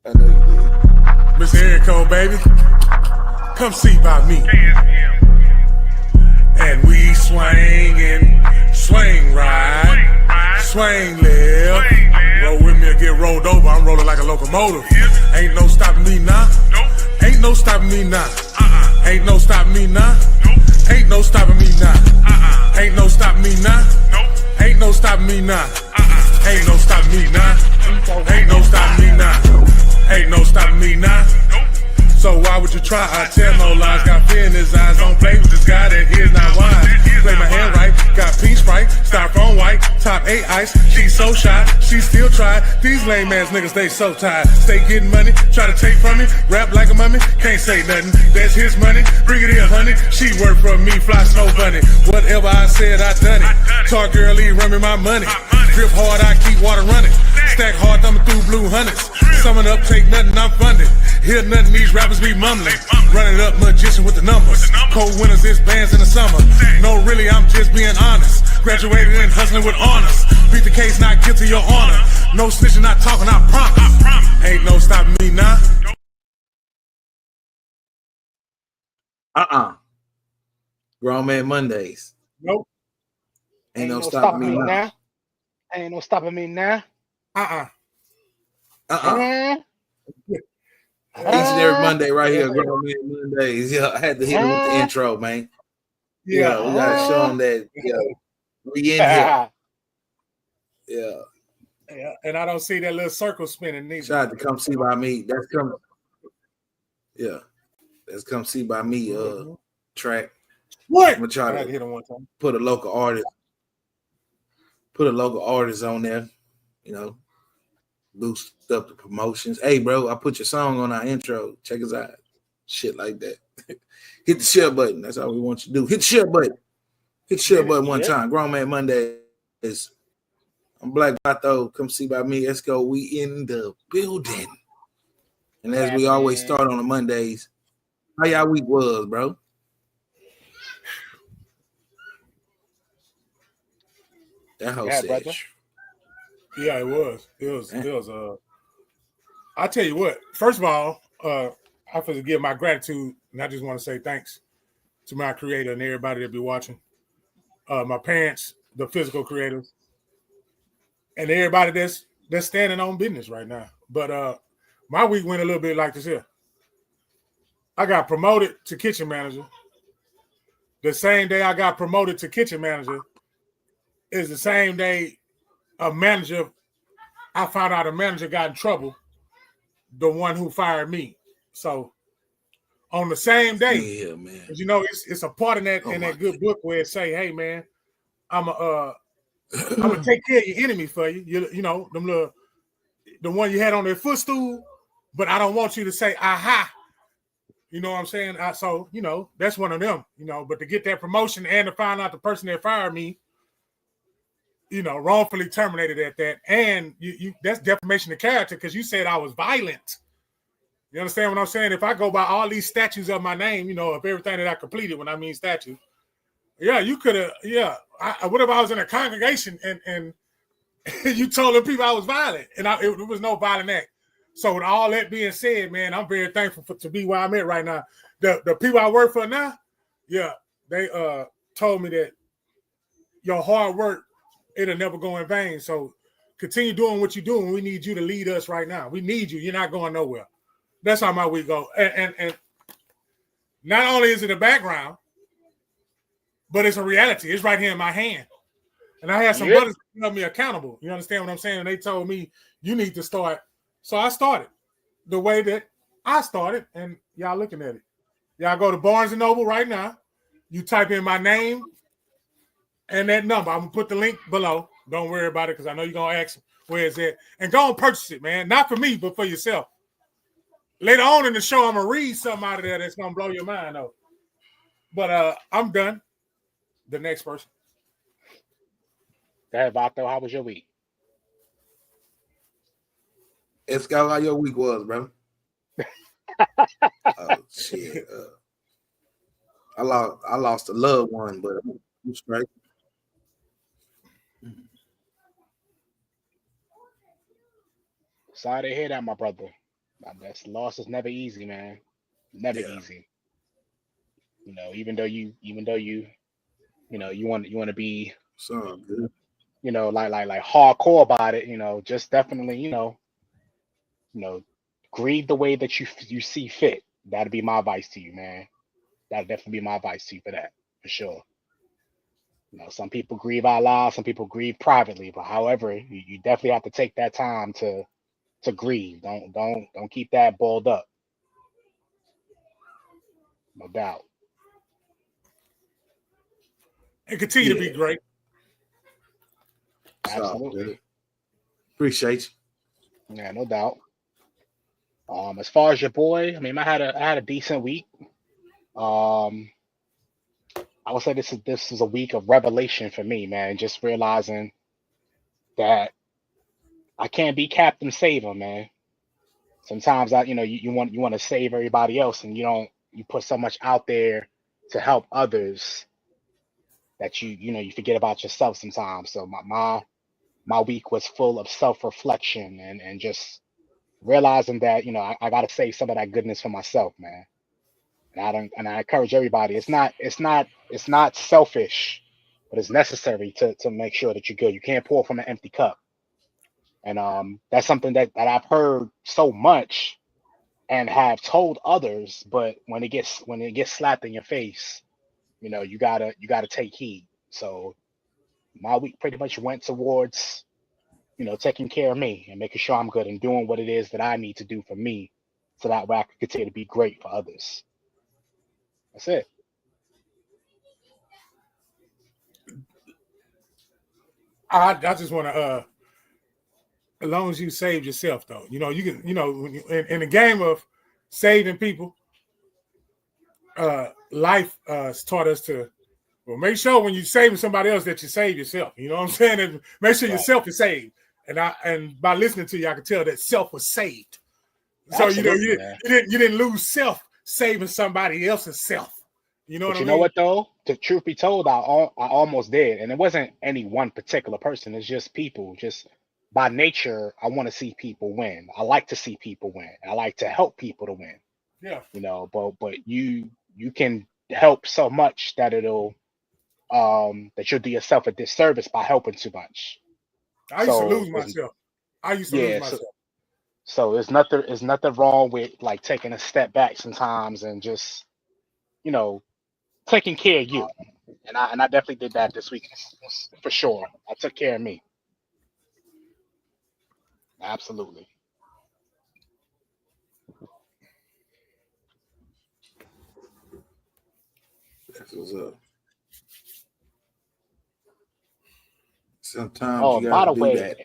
I know you did. Miss Erico, baby, come see by me. And we swing and swing right, swing left. Roll with me or get rolled over. I'm rolling like a locomotive. Ain't no stopping me now. Ain't no stopping me now. Ain't no stopping me now. Ain't no stopping me now. Ain't no stopping me now. Ain't no stopping me now. Ain't no stopping me now. Ain't no stopping me now. Ain't no stopping me now. So why would you try? I tell no lies. Got fear in his eyes. Don't play with this guy that is not wise. Play my hand right. Got pink Sprite. Styrofoam white. Top 8 ice. She's so shy. She still try. These lame ass niggas, they so tired. Stay getting money. Try to take from me. Rap like a mummy. Can't say nothing. That's his money. Bring it here, honey. She work for me. Fly snow bunny. Whatever I said, I done it. Talk girly, run me my money. Grip hard, I keep water running. Stack hard, thumbing through blue hundreds. Summing up, take nothing, I'm funded. Hear nothing, these rappers be mumbling. Running up, magician with the numbers. Cold winters, it's bands in the summer. No, really, I'm just being honest. Graduated and hustling with honors. Beat the case, not guilty, your honor. No snitching, not talking, I promise. Ain't no stopping me now. Grown Man Mondays. Nope. Ain't no stopping me now. Ain't no stopping me now. Each and every Monday right here, Grown Man Mondays. Yeah, I had to hit him with the intro, man. Yeah, we gotta show him that. Yeah, we in here. Yeah, and I don't see that little circle spinning neither. Shout out to Come See By Me. That's come. Yeah, that's Come See By Me. Track. What? I'm gonna try I to hit him one time. put a local artist on there. You know, boost up the promotions. Hey, bro, I put your song on our intro. Check us out. Shit like that. Hit the share button. That's all we want you to do. Hit the share button. Hit the share button one time. Grown Man Monday is. I'm Black Vato. Come see by me. Let's go. We in the building. And as we always start on the Mondays, how y'all week was, bro? That whole said. Yeah, it was. It was. I tell you what. First of all, I have to give my gratitude, and I just want to say thanks to my creator and everybody that be watching. My parents, the physical creators, and everybody that's standing on business right now. But my week went a little bit like this here. I got promoted to kitchen manager. The same day I got promoted to kitchen manager is the same day I found out a manager got in trouble, the one who fired me. So on the same day, yeah, man. You know, it's a part in that that good book where it say, "Hey, man, I'm gonna take care of your enemy for you. You know, the one you had on their footstool, but I don't want you to say aha." You know what I'm saying? So you know that's one of them. You know, but to get that promotion and to find out the person that fired me, you know, wrongfully terminated at that, and you that's defamation of character because you said I was violent. You understand what I'm saying? If I go by all these statues of my name, you know, of everything that I completed when I mean statue, yeah, you could have, yeah. What if I was in a congregation and you told the people I was violent and it was no violent act? So with all that being said, man, I'm very thankful to be where I'm at right now. The people I work for now, yeah, they told me that your hard work, it'll never go in vain. So continue doing what you're doing. We need you to lead us right now. We need you. You're not going nowhere. That's how my week go. And not only is it a background, but it's a reality. It's right here in my hand. And I had some brothers that held me accountable. You understand what I'm saying? And they told me, you need to start. So I started the way that I started, and y'all looking at it. Y'all go to Barnes & Noble right now. You type in my name and that number. I'm going to put the link below. Don't worry about it because I know you're going to ask where is it. And go and purchase it, man. Not for me, but for yourself. Later on in the show, I'm going to read something out of there that's going to blow your mind, though. But I'm done. The next person. Hey, Vato, how was your week? It's got how your week was, bro. Oh shit! I lost a loved one, but I'm straight. Sorry to hear that, my brother. That's loss is never easy, man. Never Yeah. easy. Even though you you want to be, It's all good. like hardcore about it, just definitely, grieve the way that you see fit. That'd be my advice to you, man. That'd definitely be my advice to you for that, for sure. Some people grieve out loud, some people grieve privately, but however, you definitely have to take that time to grieve. Don't keep that balled up. No doubt. And continue to be Yeah. great. It's all Absolutely. good. Appreciate you. Yeah, no doubt. As far as your boy, I mean, I had a decent week. Um, I would say this is a week of revelation for me, man. Just realizing that I can't be Captain Saver, man. Sometimes you want to save everybody else, and you put so much out there to help others that you forget about yourself sometimes. So my week was full of self-reflection and just realizing that I got to save some of that goodness for myself, man. And I encourage everybody. It's not selfish, but it's necessary to make sure that you're good. You can't pour from an empty cup. And that's something that I've heard so much and have told others, but when it gets slapped in your face, you gotta take heed. So my week pretty much went towards taking care of me and making sure I'm good and doing what it is that I need to do for me, so that way I can continue to be great for others. That's it. I just want to as long as you save yourself, though, you can, when in the game of saving people, life has taught us to, well, make sure when you're saving somebody else that you save yourself. You know what I'm saying? And make sure Right. yourself is saved. And by listening to you, I can tell that self was saved. So Absolutely, you man. didn't lose self saving somebody else's self. You know But what I you mean? know what though? The truth be told, I almost did, and it wasn't any one particular person. It's just people. Just by nature, I want to see people win. I like to see people win. I like to help people to win. Yeah. But you can help so much that that you'll do yourself a disservice by helping too much. I used to So lose myself. yeah, so there's nothing wrong with like taking a step back sometimes and just you know taking care of you. And I definitely did that this week for sure. I took care of me. Absolutely. That's what's up. Sometimes Oh, you by gotta the do way, that.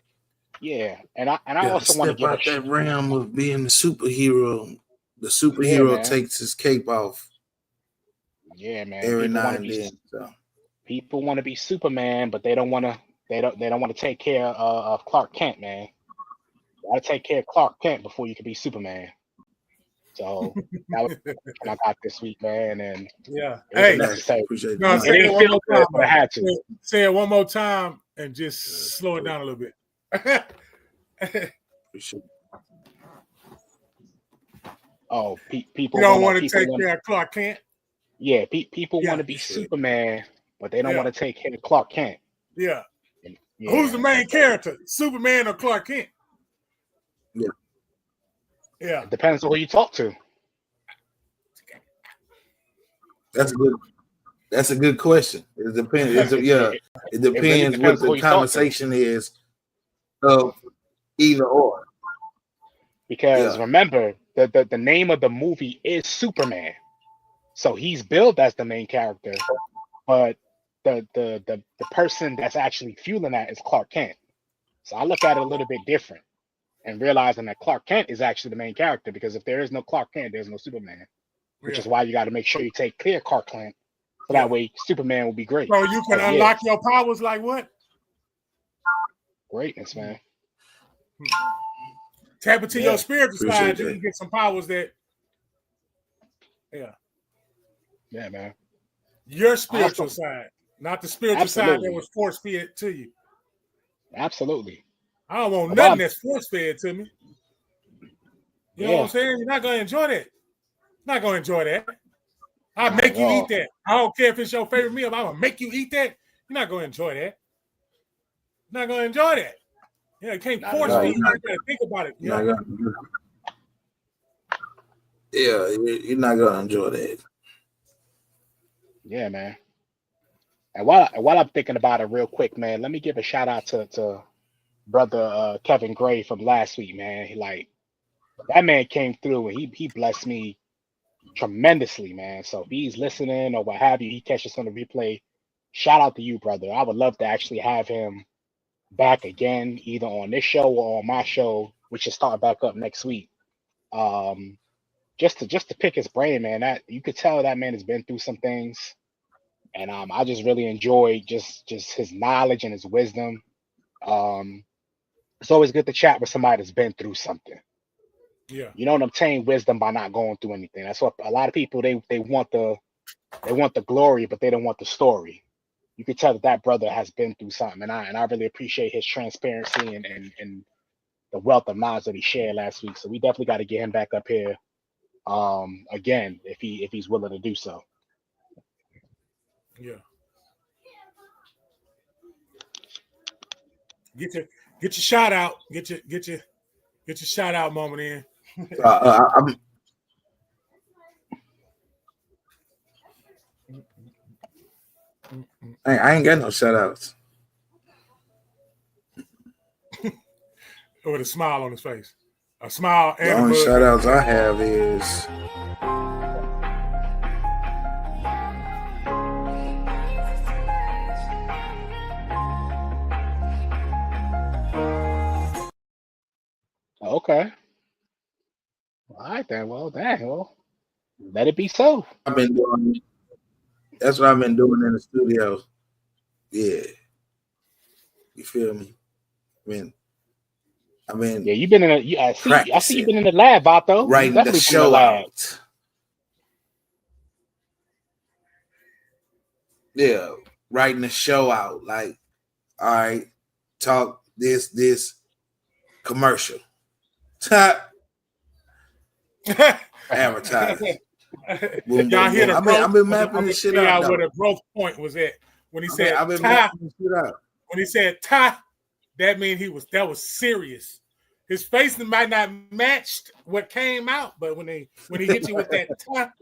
yeah, and I You gotta also want to step give out that realm of being the superhero. The superhero man. takes his cape off Yeah, man. every now and then. So People want to be Superman, but they don't want to. They don't want to take care of Clark Kent, man. You gotta take care of Clark Kent before you can be Superman. So that was what I got this week, man, and Yeah. it was Hey, necessary. appreciate no, that. say It it didn't one feel more good, time. but I had to. Say it one more time and just slow it down a little bit. Appreciate Oh, people You don't want want to take care of Clark Kent. Yeah, people Yeah. want to be Superman, but they don't Yeah. want to take care of Clark Kent. Yeah. Yeah, Who's the main character? Superman or Clark Kent? Yeah. Yeah. It depends on who you talk to. That's a good question. It depends. It really depends depends what who the you talk to. conversation is of either or. Because Yeah. remember, the name of the movie is Superman, so he's billed as the main character, but the person that's actually fueling that is Clark Kent. So I look at it a little bit different and realizing that Clark Kent is actually the main character, because if there is no Clark Kent, there's no Superman, which is why you got to make sure you take care of Clark Kent, so that way Superman will be great. So you can unlock your powers like what? Greatness, man. Tap into your spiritual side, you that. can get some powers that. Yeah, man. Your spiritual side, not the spiritual side that was force fed to you. Absolutely. I don't want nothing that's force fed to me. You know what I'm saying? You're not gonna enjoy that. Not gonna enjoy that. I'll make you eat that. I don't care if it's your favorite meal. If I'm gonna make you eat that, you're not gonna enjoy that. You're not gonna enjoy that. Yeah, you can't force me. You gotta think about it. Yeah, you're not gonna enjoy that. Yeah, man. And while I'm thinking about it real quick, man, let me give a shout out to brother Kevin Gray from last week, man. That man came through and he blessed me tremendously, man. So if he's listening or what have you, he catches on the replay. Shout out to you, brother. I would love to actually have him back again, either on this show or on my show, which should start back up next week. Just to pick his brain, man. That you could tell that man has been through some things. And I just really enjoy just his knowledge and his wisdom. It's always good to chat with somebody that's been through something. Yeah, you know what I'm saying? Wisdom by not going through anything. That's what a lot of people they want the glory, but they don't want the story. You could tell that brother has been through something, and I really appreciate his transparency and the wealth of knowledge that he shared last week. So we definitely got to get him back up here again if he's willing to do so. Yeah. Get your shout out. Get your shout out moment in. I ain't got no shout outs. With a smile on his face. A smile and the only shout outs I have is Okay. All right then. Well, dang. Well, let it be so. That's what I've been doing in the studio. Yeah. You feel me? I mean, yeah, you've been in I see you've been in the lab, Vato. Writing the show out. Yeah, writing the show out. Like, all right, talk this commercial. Advertising. Boom, y'all hear the I've been mapping this shit out. Where the growth point was at when he said I've been mapping this shit out. When he said "ta," that means that was serious. His face might not matched what came out, but when he hit you with that "ta,"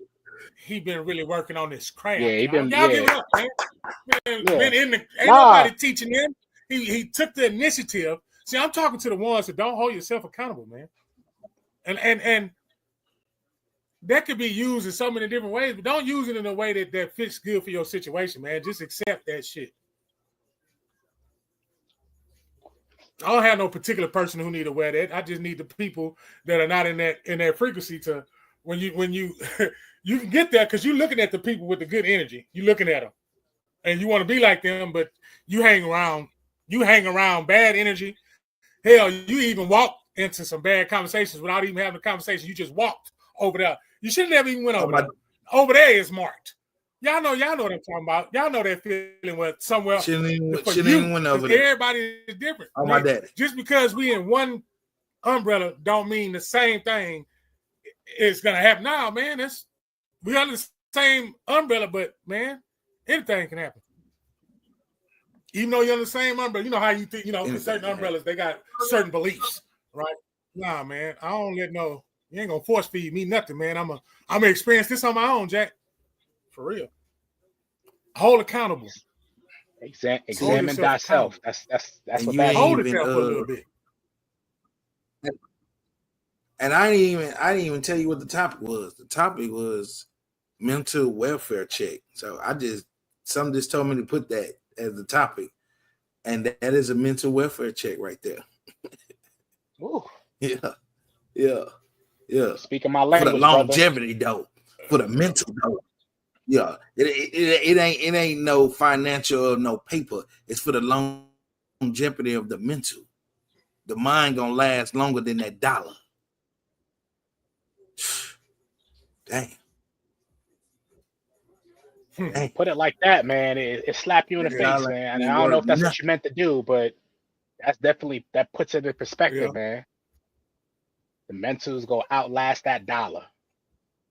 he been really working on this craft. Yeah, he been. Y'all give it up, man. Ain't nobody teaching him. He took the initiative. See, I'm talking to the ones that don't hold yourself accountable, man. And that could be used in so many different ways, but don't use it in a way that fits good for your situation, man. Just accept that shit. I don't have no particular person who need to wear that. I just need the people that are not in that frequency to when you you can get there because you're looking at the people with the good energy. You're looking at them, and you want to be like them, but you hang around bad energy. Hell, you even walk into some bad conversations without even having a conversation. You just walked over there. You should never even went over there. Over there is marked. Y'all know what I'm talking about. Y'all know that feeling where somewhere shouldn't even went over there. Everybody is different. Oh, my daddy. Just because we in one umbrella don't mean the same thing is gonna happen. Now, man, we under the same umbrella, but man, anything can happen. Even though you're under the same umbrella, you know how you think, in certain umbrellas, they got certain beliefs, right? Nah, man, I don't let you ain't gonna force feed me nothing, man. I'm gonna experience this on my own, Jack. For real. Hold accountable. Examine thyself. That's what that hold itself for a little bit. And I didn't even tell you what the topic was. The topic was mental welfare check. So something just told me to put that as the topic. And that is a mental welfare check right there. Ooh. Yeah. Speaking my language, for the longevity, though. For the mental, though. Yeah. It ain't no financial or no paper. It's for the longevity of the mental. The mind gonna last longer than that dollar. Dang. Put it like that, man. It slap you in the face, man. And I don't know if that's what you meant to do, but that's definitely that puts it in perspective, man. The mentals go outlast that dollar.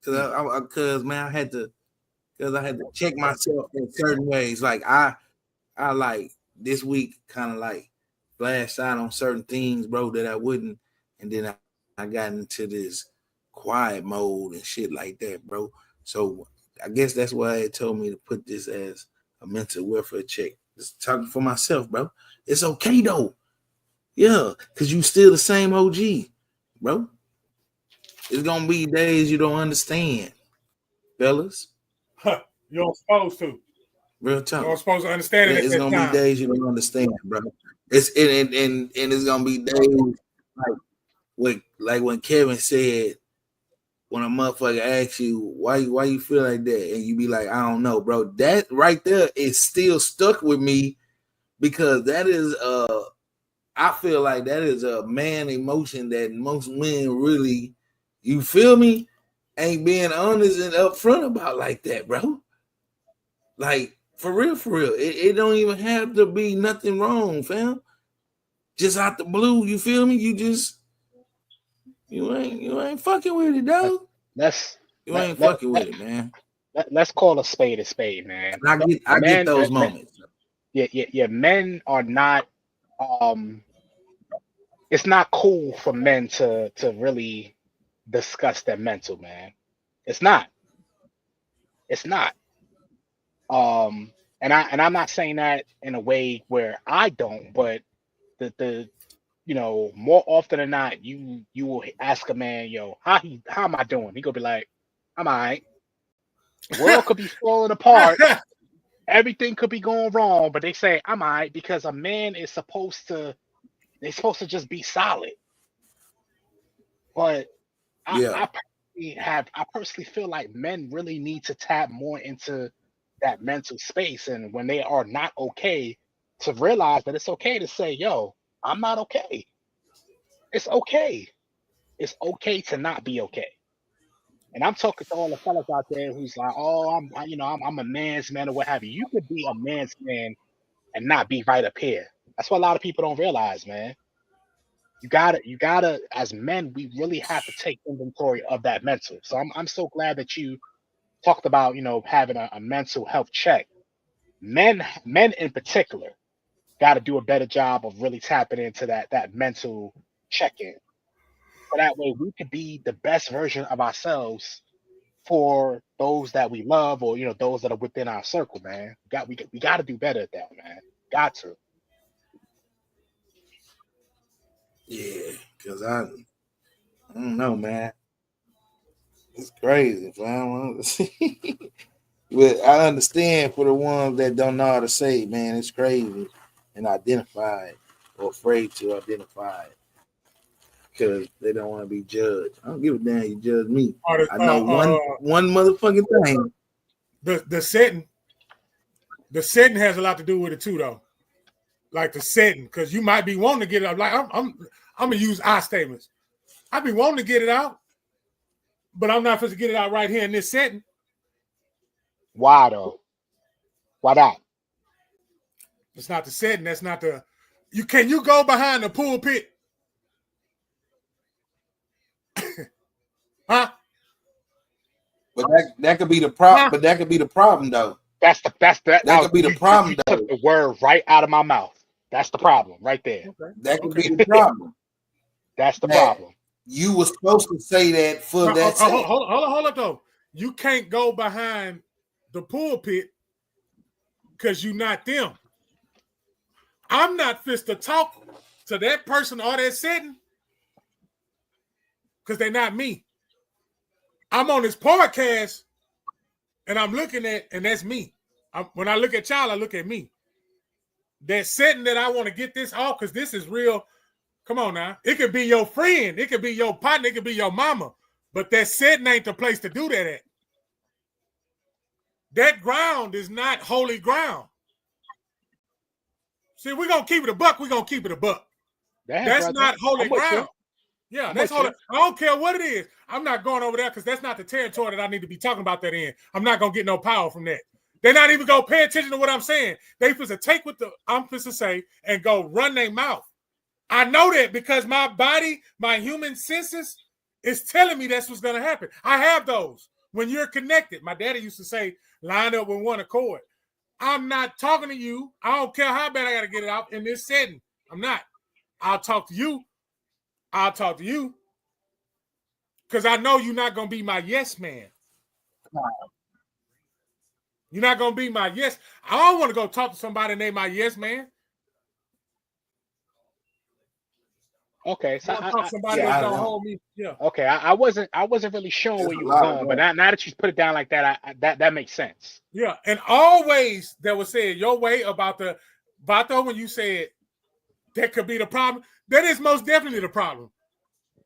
Cause man, I had to check myself in certain ways. Like I like this week kind of like flashed out on certain things, bro, that I wouldn't, and then I got into this quiet mode and shit like that, bro. So I guess that's why it told me to put this as a mental welfare check. Just talking for myself, bro. It's okay though. Yeah, because you still the same OG, bro. It's gonna be days you don't understand, fellas. You're supposed to. Real talk. You're supposed to understand it. It's gonna be days you don't understand, bro. It's and it's gonna be days like when Kevin said, when a motherfucker asks you why you feel like that, and you be like, I don't know, bro. That right there is still stuck with me because that is I feel like that is a man emotion that most men really, you feel me, ain't being honest and upfront about like that, bro. Like for real. It don't even have to be nothing wrong, fam. Just out the blue, you feel me? You ain't fucking with it, dog. You ain't fucking with it, man. Let's call a spade, man. I get those moments. Yeah, men are not. It's not cool for men to really discuss their mental, man. It's not. And I'm not saying that in a way where I don't, but the more often than not, you will ask a man, yo, how am I doing? He gonna be like, I'm all right. The world could be falling apart. Everything could be going wrong, but they say I'm all right because a man is supposed to just be solid. But I personally feel like men really need to tap more into that mental space, and when they are not okay, to realize that it's okay to say, yo, I'm not okay. It's okay. It's okay to not be okay. And I'm talking to all the fellas out there who's like, oh, I'm a man's man or what have you. You could be a man's man and not be right up here. That's what a lot of people don't realize, man. You gotta, as men, we really have to take inventory of that mental. So I'm so glad that you talked about, having a mental health check. Men in particular got to do a better job of really tapping into that mental check-in. So that way we can be the best version of ourselves for those that we love, or those that are within our circle, man. We got to do better at that, man. Got to. Yeah, because I don't know, man. It's crazy, man. But I understand for the ones that don't know how to say it, man. It's crazy and identify it, or afraid to identify it because they don't want to be judged. I don't give a damn you judge me. I know one motherfucking thing. The setting has a lot to do with it too, though. Like the setting, because you might be wanting to get it out. Like I'm gonna use I statements. I be wanting to get it out, but I'm not supposed to get it out right here in this setting. Why though? Why not? It's not the setting. That's not the. You go behind the pulpit? Huh? But that could be the problem. But that could be the problem, though. That could be the problem, though. Took the word right out of my mouth. That's the problem, right there. Okay. That could be the problem. That's the problem. You were supposed to say that for that. Hold up, though. You can't go behind the pulpit because you're not them. I'm not fit to talk to that person or that setting because they're not me. I'm on this podcast and I'm looking at, and that's me. When I look at y'all, I look at me. That setting that I want to get this off because this is real. Come on now. It could be your friend. It could be your partner. It could be your mama. But that setting ain't the place to do that at. That ground is not holy ground. See, we're going to keep it a buck. We're going to keep it a buck. That's not holy ground. Yeah, that's holy. I don't care what it is. I'm not going over there because that's not the territory that I need to be talking about that in. I'm not going to get no power from that. They're not even going to pay attention to what I'm saying. They supposed to take what I'm supposed to say and go run their mouth. I know that because my body, my human senses It's telling me that's what's going to happen. I have those. When you're connected, my daddy used to say, line up with one accord. I'm not talking to you. I don't care how bad I got to get it out in this setting. I'm not. I'll talk to you. I'll talk to you. Because I know you're not going to be my yes man. You're not going to be my yes. I don't want to go talk to somebody and they my yes man. Okay, so somebody that's gonna hold me. Yeah. Okay, I wasn't really showing where you were going, but now that you put it down like that, that makes sense. Yeah, and always that was said your way about the when you said that could be the problem. That is most definitely the problem.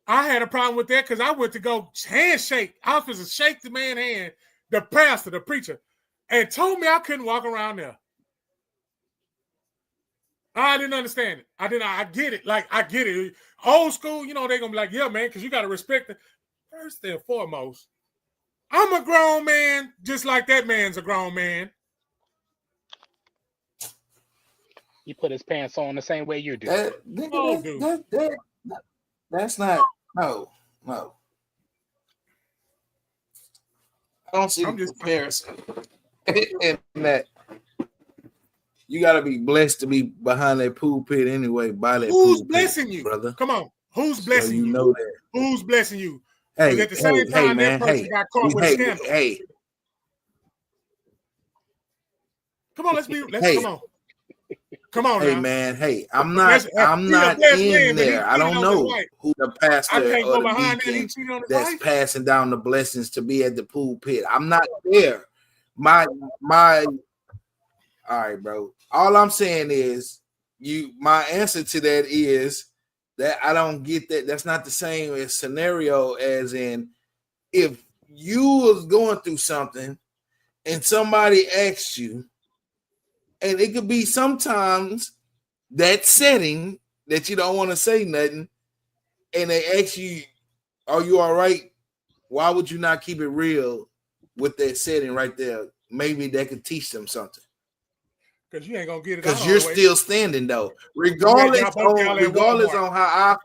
I had a problem with that because I went to go handshake. I was supposed to shake the man's hand, the pastor, the preacher, and told me I couldn't walk around there. I didn't understand it. I get it. Like, I get it. Old school, they're going to be like, yeah, man, because you got to respect it. First and foremost, I'm a grown man just like that man's a grown man. He put his pants on the same way you do. That's not, no. I don't see the comparison in that. You got to be blessed to be behind that pulpit anyway. By that who's pulpit, blessing you, brother? Come on, who's blessing you? You know that. Who's blessing you? Hey, at the same time, man, that person got caught with a scandal. Hey, come on, come on. Hey, now. Man, hey, I'm not in there. I don't know who the pastor or the deacon that's passing down the blessings to be at the pulpit. I'm not there. My. All right, bro. All I'm saying is my answer to that is that I don't get that. That's not the same as scenario as in if you was going through something and somebody asked you, and it could be sometimes that setting that you don't want to say nothing, and they ask you, are you all right? Why would you not keep it real with that setting right there? Maybe that could teach them something. Because you ain't gonna get it. Because you're still standing though, regardless on how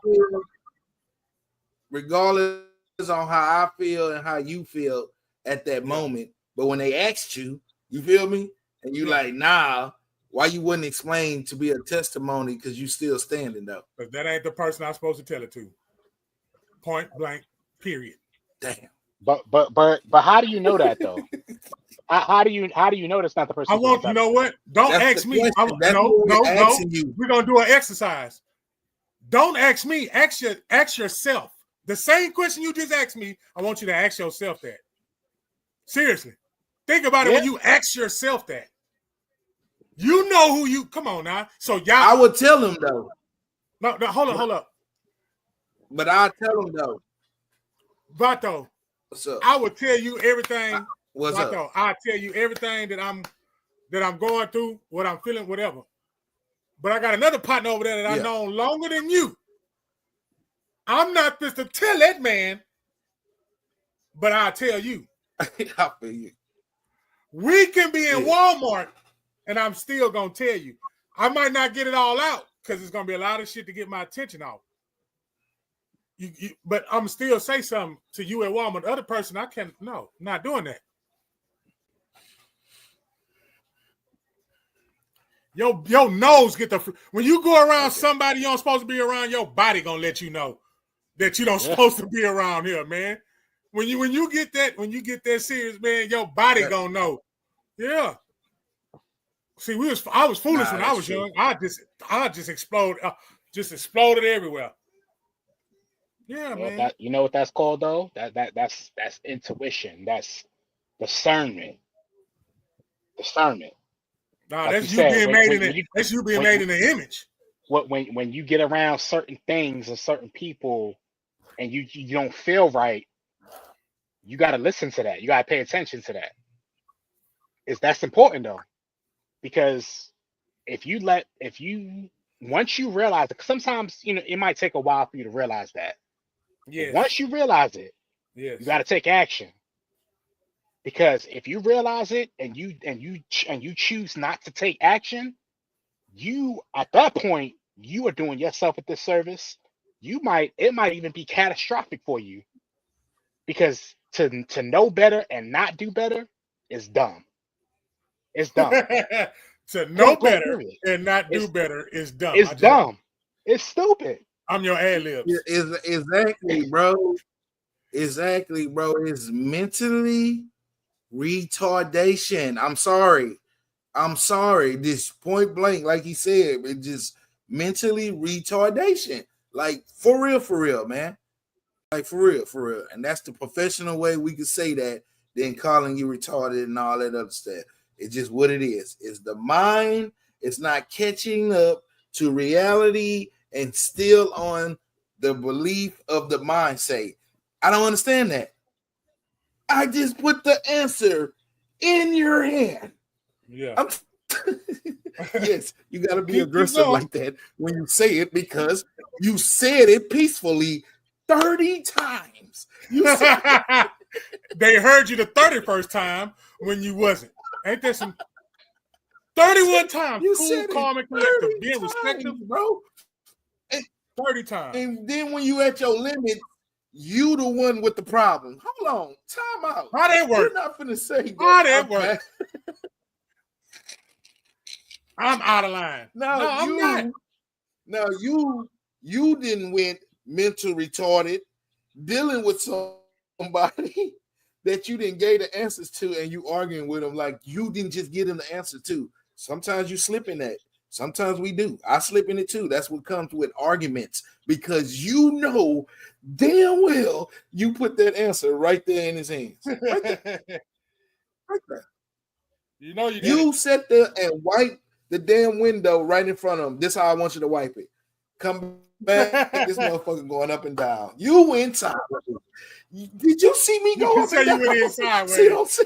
I feel and how you feel at that moment. But when they asked you, you feel me, and you like, nah, why you wouldn't explain to be a testimony? Because you still standing though. But that ain't the person I'm supposed to tell it to. Point blank. Period. Damn. But how do you know that though? How do you know that's not the person? You know what? Don't ask me. No. We're gonna do an exercise. Don't ask me. Ask yourself. The same question you just asked me, I want you to ask yourself that. Seriously. Think about it when you ask yourself that. You know who you come on now. So y'all I would tell them though. No, hold up. But I'll tell them though. Vato, what's up? I would tell you everything. What's up? I'll tell you everything that I'm going through, what I'm feeling, whatever. But I got another partner over there that I've known longer than you. I'm not supposed to tell that man, but I'll tell you. I feel you. We can be in Walmart, and I'm still gonna tell you. I might not get it all out because it's gonna be a lot of shit to get my attention off. But I'm still say something to you at Walmart. The other person, not doing that. Your nose get when you go around somebody you don't supposed to be around, your body gonna let you know that you don't supposed to be around here, man. When you get that serious, man, your body gonna know. Yeah. See, I was foolish when I was young. I just exploded everywhere. Yeah, man. You know what that's called though? That's intuition. That's discernment. Nah, like that's you being made in the image. When you get around certain things and certain people and you don't feel right, you gotta listen to that. You gotta pay attention to that. That's important though. Because once you realize it, sometimes it might take a while for you to realize that. Yeah. Once you realize it, you got to take action. Because if you realize it and you choose not to take action, you at that point you are doing yourself a disservice. It might even be catastrophic for you because to know better and not do better is dumb. It's dumb. To know better period. and not do better is dumb. It's dumb. It's stupid. I'm your ad-libs. Exactly, bro. Exactly, bro. It's mentally retardation. I'm sorry. This point blank, like he said, it just mentally retardation. Like for real, man. Like for real. And that's the professional way we could say that than calling you retarded and all that other stuff. It's just what it is. It's the mind. It's not catching up to reality and still on the belief of the mindset. I don't understand that. I just put the answer in your hand. Yeah. Yes, you got to be aggressive like that when you say it because you said it peacefully 30 times. They heard you the 31st time when you wasn't. Ain't there some 31 times? You cool, said calm, and collective, being respectful, bro. 30 times. And then when you at your limit, you the one with the problem. Hold on, time out. How that work? You're not finna say that. How that work? I'm out of line. No, I'm not. Now you didn't went mental retarded dealing with somebody that you didn't get the answers to, and you arguing with them like you didn't just get them the answer to. Sometimes you slip in that. Sometimes we do. I slip in it too. That's what comes with arguments because you know damn well you put that answer right there in his hands. Right there. Right there. You know you sat there and wiped the damn window right in front of him. This is how I want you to wipe it. Come back, this motherfucker going up and down. You went sideways. Did you see me go up and down? You went in sideways. See what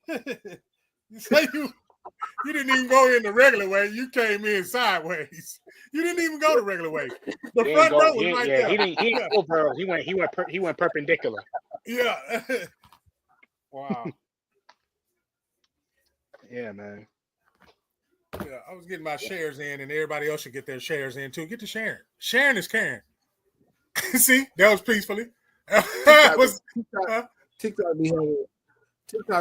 I'm saying? You say you didn't even go in the regular way. You came in sideways. You didn't even go the regular way. The front door was right there. He didn't go, bro. He went perpendicular. Yeah. Wow. Yeah, man. Yeah, I was getting my shares in, and everybody else should get their shares in too. Get to sharing. Sharing is caring. See, that was peacefully. TikTok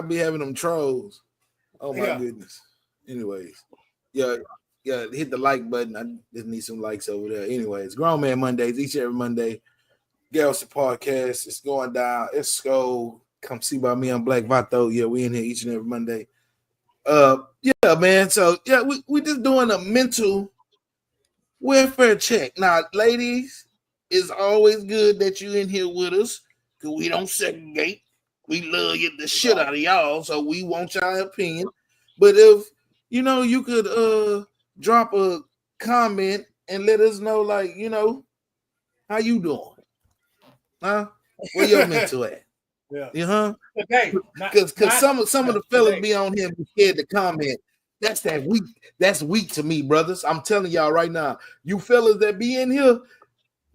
be having them trolls. Oh my goodness. Anyways, yeah, hit the like button. I just need some likes over there. Anyways, Grown Man Mondays, each and every Monday. Garrison Podcast. It's going down. It's go. Come see by me on Black Vato. Yeah, we in here each and every Monday. Yeah, man. So yeah, we just doing a mental welfare check. Now, ladies, it's always good that you in here with us because we don't segregate. We love you the shit out of y'all, so we want y'all opinion. But if you could drop a comment and let us know, like, how you doing? Huh? Where your mental at? Yeah. Because some of the fellas be on here and be scared to comment. That's that weak. That's weak to me, brothers. I'm telling y'all right now. You fellas that be in here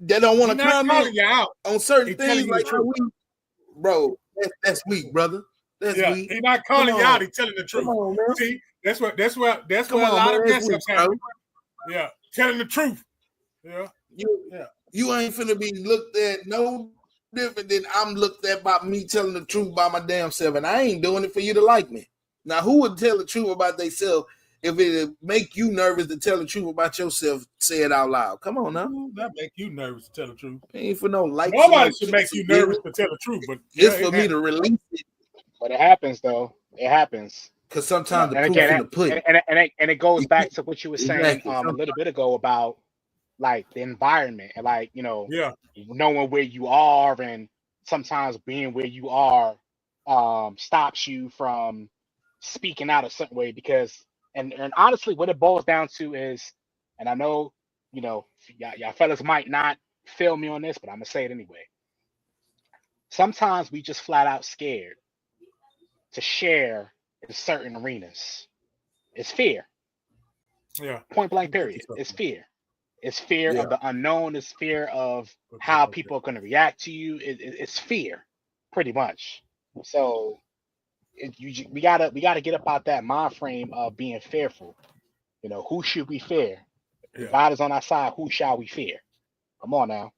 that don't want to comment you out on certain things like weak, bro. That's weak, brother. That's weak. He's not calling you out. He's telling the truth. On, see, that's where a lot of mess ups happen. Yeah, telling the truth. Yeah. You ain't finna be looked at no different than I'm looked at by me telling the truth by my damn self, and I ain't doing it for you to like me. Now, who would tell the truth about themselves if it make you nervous to tell the truth about yourself? Say it out loud. Come on now. That make you nervous to tell the truth. Ain't for no like. Nobody should make you nervous to tell the truth, but it's for me to release it. But it happens though. It happens. Because sometimes the proof in the pudding. And it goes back to what you were saying a little bit ago about like the environment and like knowing where you are, and sometimes being where you are stops you from speaking out a certain way because and honestly what it boils down to is, and I know y'all fellas might not feel me on this, but I'm gonna say it anyway. Sometimes we just flat out scared to share in certain arenas. It's fear. Yeah. Point blank period. It's fear. It's fear of the unknown. It's fear of how people are going to react to you. It's fear, pretty much. So we gotta get up out that mind frame of being fearful. Who should we fear? If God is on our side, who shall we fear? Come on now.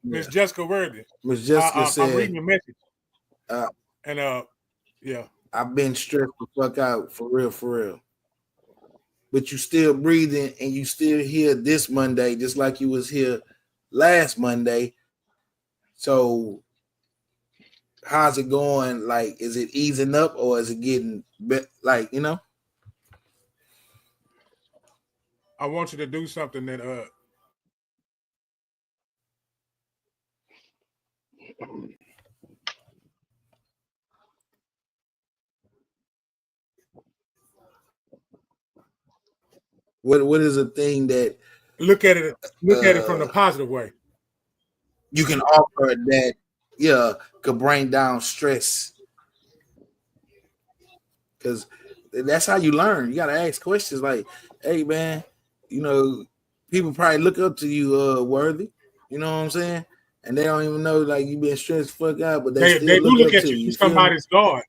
Miss Jessica Worthy. Miss Jessica said, I'm reading the message. And yeah. I've been stressed the fuck out for real. But you still breathing and you still here this Monday, just like you was here last Monday. So how's it going? Like, is it easing up or is it getting like, you know? I want you to do something that what is a thing that look at it from the positive way. You can offer that could bring down stress. Because that's how you learn. You gotta ask questions like, hey man, you know, people probably look up to you, Worthy. You know what I'm saying? And they don't even know like you been stressed fuck out, but they still look up to you. Somebody's God.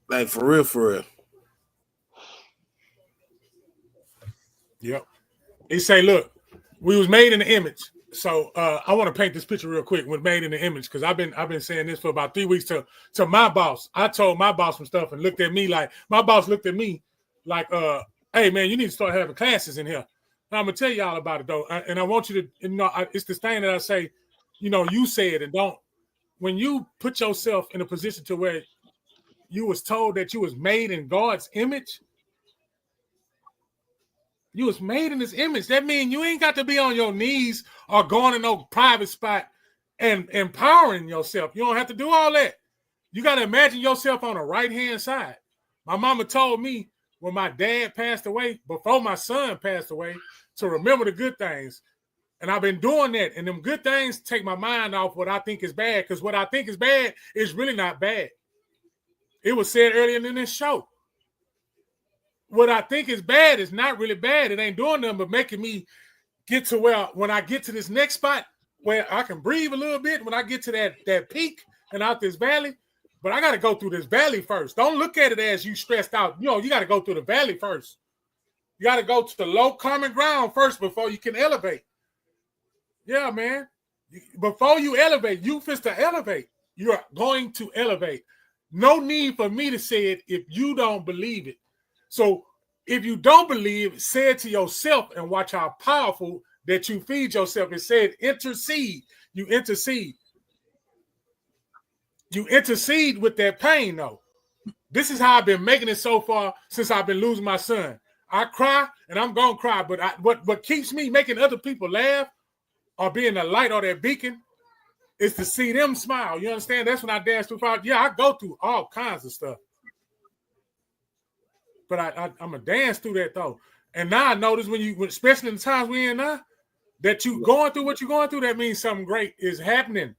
Like for real. Yep. He say, look, we was made in the image. So I want to paint this picture real quick. Was made in the image because I've been saying this for about 3 weeks to my boss. I told my boss some stuff and looked at me like my boss looked at me like, hey man, you need to start having classes in here. Now, I'm gonna tell y'all about it though, and I want you to, you know, it's this thing that I say, you know, you say it and don't. When you put yourself in a position to where you was told that you was made in God's image. You was made in His image. That means you ain't got to be on your knees or going to no private spot and empowering yourself. You don't have to do all that. You got to imagine yourself on the right-hand side. My mama told me when my dad passed away, before my son passed away, to remember the good things. And I've been doing that. And them good things take my mind off what I think is bad, because what I think is bad is really not bad. It was said earlier in this show. What I think is bad is not really bad. It ain't doing nothing but making me get to where when I get to this next spot where I can breathe a little bit, when I get to that peak and out this valley, but I got to go through this valley first. Don't look at it as you stressed out. You know, you got to go through the valley first. You got to go to the low common ground first before you can elevate. Yeah, man. Before you elevate, you fist to elevate. You're going to elevate. No need for me to say it if you don't believe it. So if you don't believe, say it to yourself and watch how powerful that you feed yourself. It said intercede. You intercede. You intercede with that pain, though. This is how I've been making it so far since I've been losing my son. I cry and I'm gonna cry, but what keeps me making other people laugh or being the light or that beacon is to see them smile. You understand? That's when I dance through fire. Yeah, I go through all kinds of stuff. But I'm going to dance through that, though. And now I notice when you, especially in the times we're in now, that you going through what you're going through, that means something great is happening.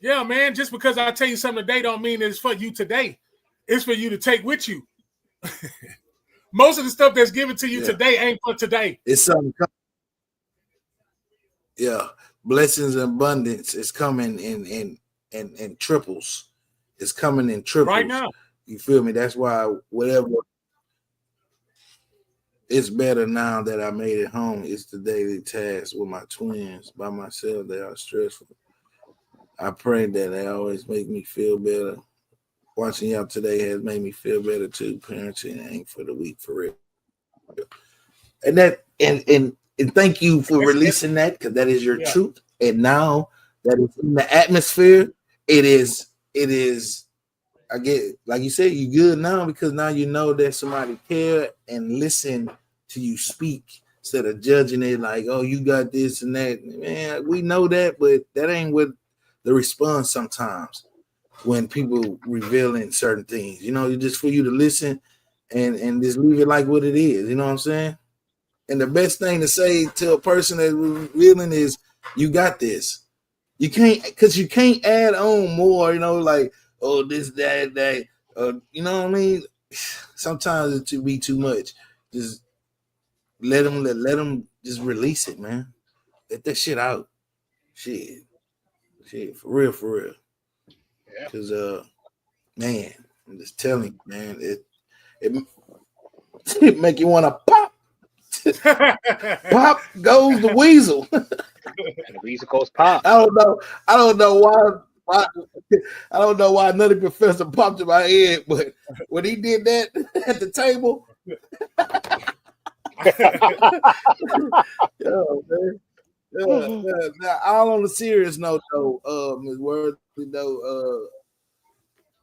Yeah, man, just because I tell you something today don't mean it's for you today. It's for you to take with you. Most of the stuff that's given to you today ain't for today. It's something. Yeah. Blessings and abundance is coming in triples. It's coming in triples. Right now. You feel me? That's why whatever. It's better now that I made it home. It's the daily task with my twins. By myself, they are stressful. I pray that they always make me feel better. Watching y'all today has made me feel better too. Parenting ain't for the weak, for real. And that and thank you for releasing that, because that is your truth. And now that it's in the atmosphere, it is. I get, like you said, you good now because now you know that somebody care and listen to you speak instead of judging it like, oh, you got this and that. Man, we know that, but that ain't what the response sometimes when people revealing certain things. You know, it's just for you to listen and just leave it like what it is. You know what I'm saying? And the best thing to say to a person that's revealing is, you got this. You can't, because you can't add on more, you know, like, oh, this, that, you know what I mean? Sometimes it be too much. Just let them just release it, man. Let that shit out. Shit, for real. Yeah. Because, man, I'm just telling you, man, it make you want to pop. Pop goes the weasel. And the musicals pop. I don't know why I don't know why Nutty Professor popped in my head, but when he did that at the table, oh, man. Now, all on the serious note, though, Ms. Worthy, though,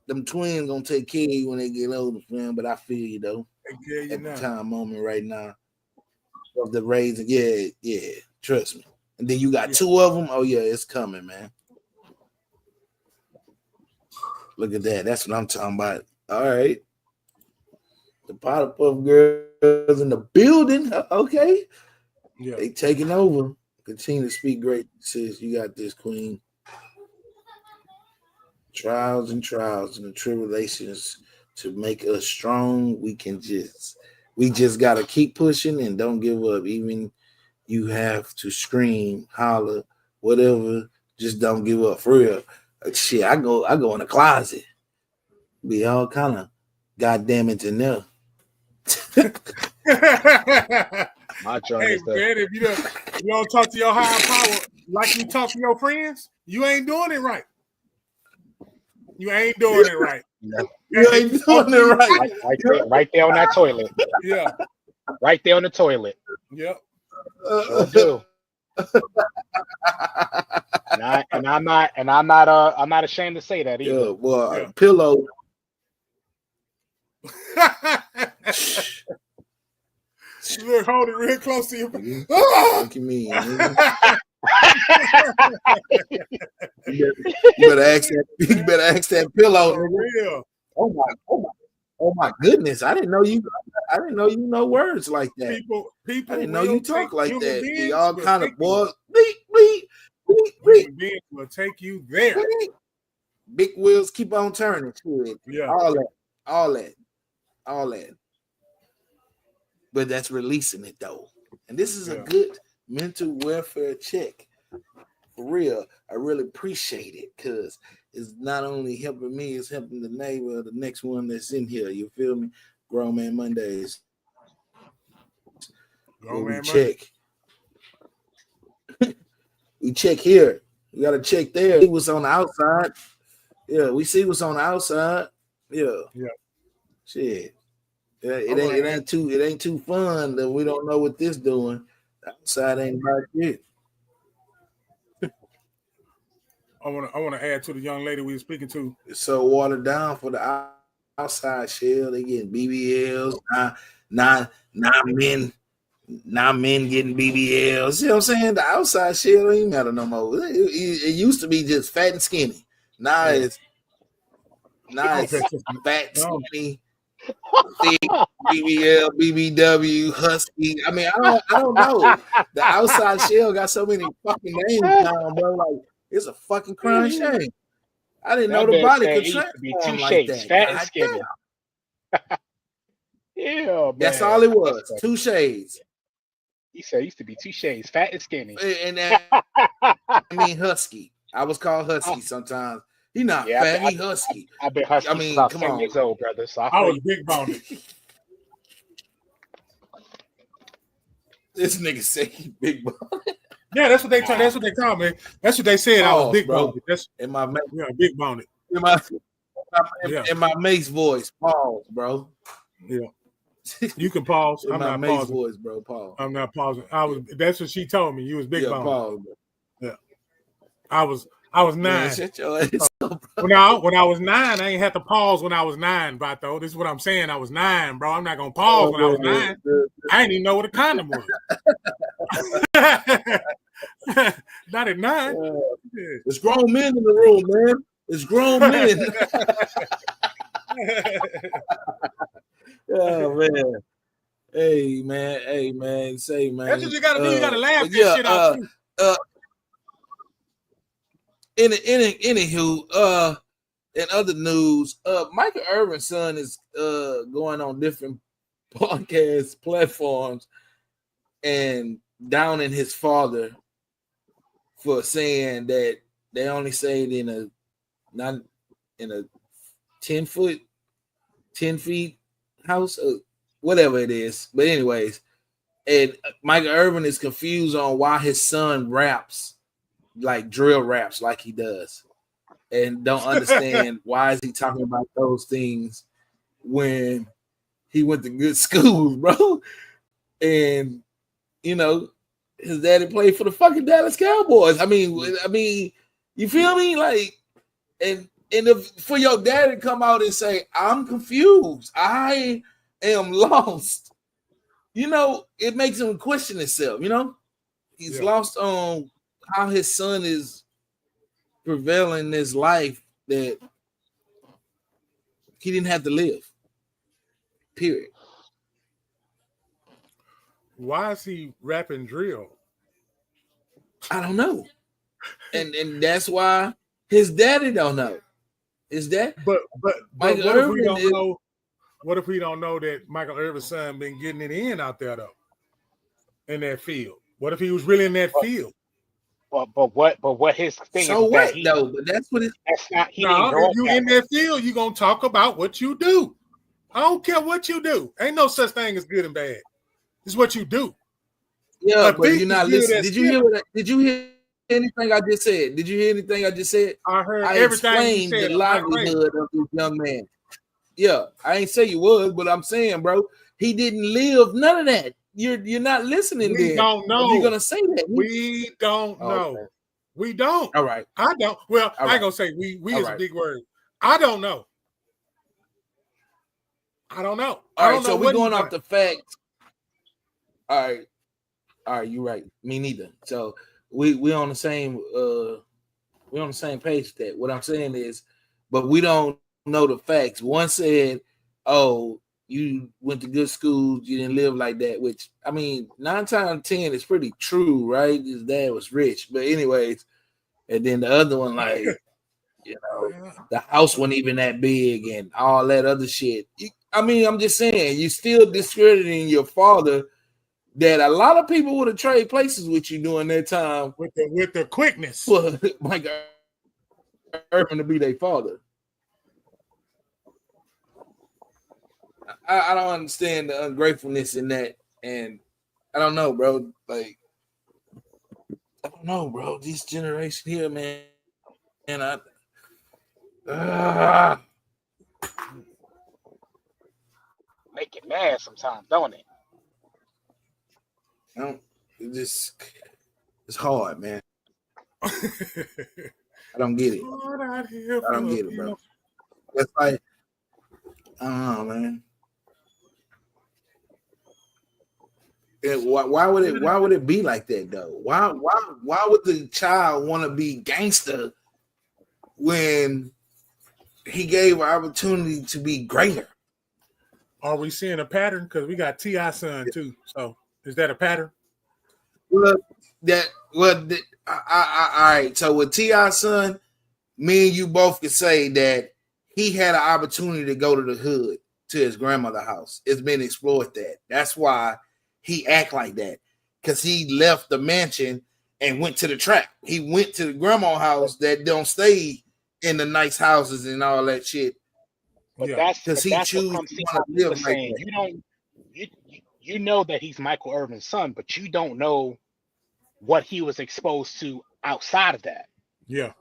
them twins gonna take care of you when they get older, man. But I feel you though. At the time moment right now of the raising, yeah, trust me. And then you got two of them. Oh yeah, it's coming, man. Look at that. That's what I'm talking about. All right. The Powerpuff Girls in the building. Okay. Yeah. They taking over. Continue to speak great, sis. You got this, queen. Trials and the tribulations to make us strong. We just gotta keep pushing and don't give up. Even you have to scream, holler, whatever. Just don't give up. For real. Shit, I go in the closet. Be all kind of goddamn it in there. My joint hey is the man, if you don't talk to your higher power like you talk to your friends, you ain't doing it right. You ain't doing it right. No. You ain't doing it right. Right there on that toilet. Yeah. Right there on the toilet. Yep. Sure do. And I'm not ashamed to say that either. Yeah, well, a pillow. Look, hold it real close to you. What you mean? You better ask that pillow. For real. Oh my goodness! I didn't know you know words like that. People. I didn't know you talk like that. Beings Y'all kind of boy. Human beings will take you there. Big wheels keep on turning. Shit. Yeah. All that. But that's releasing it though, and this is a good mental welfare check. For real, I really appreciate it because it's not only helping me, it's helping the neighbor, the next one that's in here. You feel me? Grown Man Mondays. Check. We check here. We got to check there. See what's on the outside. Yeah, we see what's on the outside. Yeah. Shit. It ain't too fun that we don't know what this doing. The outside ain't about it. I want to add to the young lady we were speaking to. It's so watered down for the outside shell. They getting BBLs. Not men getting BBLs. You know what I'm saying? The outside shell ain't matter no more. It used to be just fat and skinny. Now it's fat, skinny, thick, BBL, BBW, husky. I mean, I don't know. The outside shell got so many fucking names now, bro. Like, it's a fucking crying shame. I didn't know the body could transform like that. Fat and skinny. Yeah, man. That's all it was. 2 shades. He said it used to be 2 shades, fat and skinny. And I mean husky. I was called husky sometimes. He not fat, he husky. I've been husky since I was 7 years old, brother. So I was big boned. This nigga say he big boned. Yeah, that's what they call me. That's what they said. I was big boned. That's in my big boned. In my mate's voice, pause, bro. Yeah. You can pause. I'm not pausing. Voice, bro. Pause. I'm not pausing. That's what she told me. You was big boned. Pause, yeah. I was 9. Man, shut your ass up, bro. When I was 9, I ain't had to pause when I was 9, Vato. This is what I'm saying. I was 9, bro. I'm not gonna pause when I was 9. I didn't even know what a condom was. Not at 9. It's grown men in the room, man. It's grown men. Oh man. Hey man. Say man. That's what you gotta do. You gotta laugh this shit out. Anywho, in other news, Michael Irvin's son is going on different podcast platforms and downing his father for saying that they only saved in a 10 feet house, whatever it is. But anyways, And Michael Irvin is confused on why his son raps like drill raps like he does, and don't understand why is he talking about those things when he went to good schools, bro. And you know, his daddy played for the fucking Dallas Cowboys. I mean, you feel me? Like, and if for your daddy to come out and say, "I'm confused, I am lost," you know, it makes him question himself. You know, he's lost on how his son is prevailing this life that he didn't have to live. Period. Why is he rapping drill? I don't know. And that's why his daddy don't know. His dad, but what if we don't is, know? What if we don't know that Michael Irvin's son been getting it in out there though, in that field? What if he was really in that field? But what his thing so is what that though? But that's what it's. That's not. He No, didn't grow if you up in that field, you gonna talk about what you do. I don't care what you do. Ain't no such thing as good and bad. It's what you do. Yeah, but you're not listening. Did you hear anything I just said? Did you hear anything I just said? I heard I everything explained you said. the livelihood of this young man. Yeah, I ain't say you was, but I'm saying, bro, he didn't live none of that. You're not listening. We don't know. You're gonna say that. We don't know. Okay. We don't. All right. I don't. Well, All I ain't gonna say we is right. a big word. I don't know. I don't know. All right, so we're going off the facts. All right, you're right. Me neither. So we on the same we're on the same page with that. What I'm saying is, but we don't know the facts. One said, "Oh, you went to good schools, you didn't live like that," which I mean, 9 times out of 10 is pretty true, right? His dad was rich, but anyways, and then the other one, like, you know, the house wasn't even that big and all that other shit. I mean, I'm just saying, you still discrediting your father. That a lot of people would have traded places with you during that time with the quickness for Mike Irvin to be their father. I don't understand the ungratefulness in that, and I don't know, bro. Like, I don't know, bro. This generation here, man, and make it mad sometimes, don't it? It's hard, man. I don't get it. I don't get it, bro. It's like, I don't know, man. Why would it be like that though? Why would the child want to be gangster when he gave an opportunity to be greater? Are we seeing a pattern? Because we got T.I. son too. So is that a pattern? All right. So with T.I. son, me and you both could say that he had an opportunity to go to the hood to his grandmother's house. It's been explored that. That's why he act like that, because he left the mansion and went to the track. He went to the grandma's house that don't stay in the nice houses and all that shit. But that's because he chooses to live like saying. that. You know that he's Michael Irvin's son, but you don't know what he was exposed to outside of that. Yeah.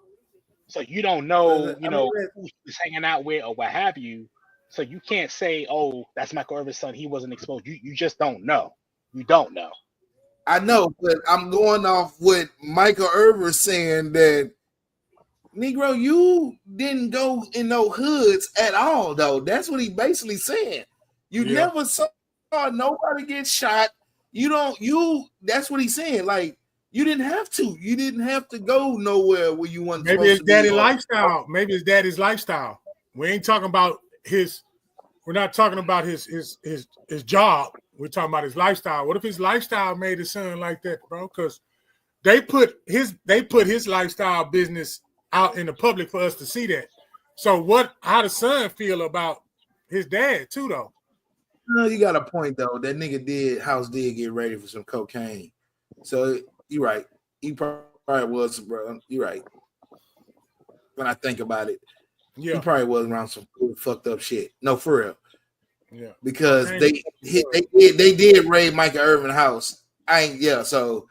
So you don't know, who he was hanging out with or what have you. So you can't say, "Oh, that's Michael Irvin's son. He wasn't exposed." You just don't know. You don't know. I know, but I'm going off what Michael Irvin saying that, Negro, you didn't go in no hoods at all, though. That's what he basically saying. You never saw nobody get shot. That's what he's saying. Like, you didn't have to. You didn't have to go nowhere where you want. Maybe his daddy's lifestyle. Maybe his daddy's lifestyle. We ain't talking about his. We're not talking about his job. We're talking about his lifestyle. What if his lifestyle made his son like that, bro? Because they put his lifestyle business out in the public for us to see that. So how does son feel about his dad too, though? No, you got a point though. That nigga did get ready for some cocaine. So you're right. He probably was, bro. You're right. When I think about it, he probably was around some fucked up shit. No, for real. Yeah. Because they did raid Michael Irvin house. So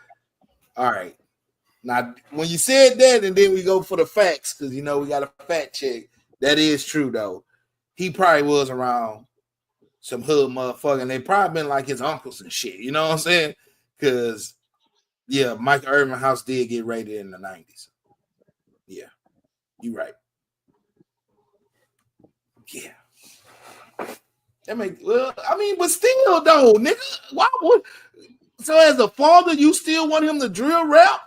all right. Now when you said that, and then we go for the facts, because we got a fact check. That is true though. He probably was around some hood motherfucker, and they probably been like his uncles and shit. You know what I'm saying? Because Michael Irvin house did get raided in the 90s. Yeah, you right. Yeah. But still though, nigga, why would? So as a father, you still want him to drill rap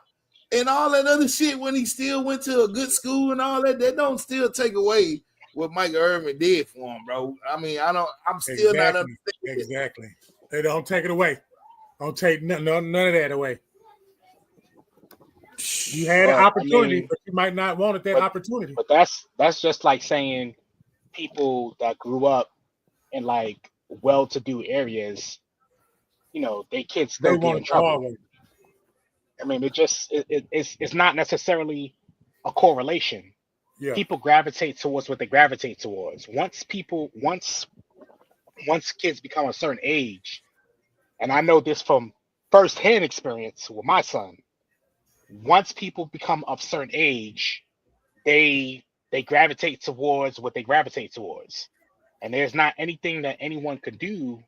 and all that other shit when he still went to a good school and all that? That don't still take away what Michael Irvin did for him, bro. I'm still not understanding. Exactly. They don't take it away. Don't take none of that away. You had an opportunity, but you might not wanted that opportunity. But that's just like saying people that grew up in like well-to-do areas, they kids still get in trouble. It's not necessarily a correlation. Yeah. People gravitate towards what they gravitate towards. Once kids become a certain age, and I know this from firsthand experience with my son. Once people become of certain age, they gravitate towards what they gravitate towards, and there's not anything that anyone could do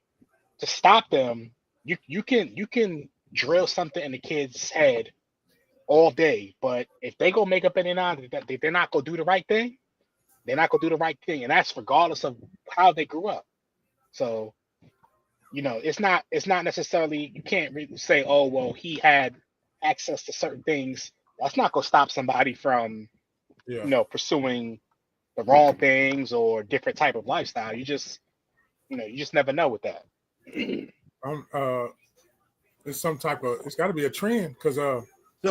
to stop them. You can drill something in the kid's head all day, but if they go make up in their mind that they're not gonna do the right thing, they're not gonna do the right thing, and that's regardless of how they grew up. So, it's not necessarily, you can't really say, oh well, he had access to certain things. That's not gonna stop somebody from pursuing the wrong things or different type of lifestyle. You just never know with that. It's some type of, it's got to be a trend, because so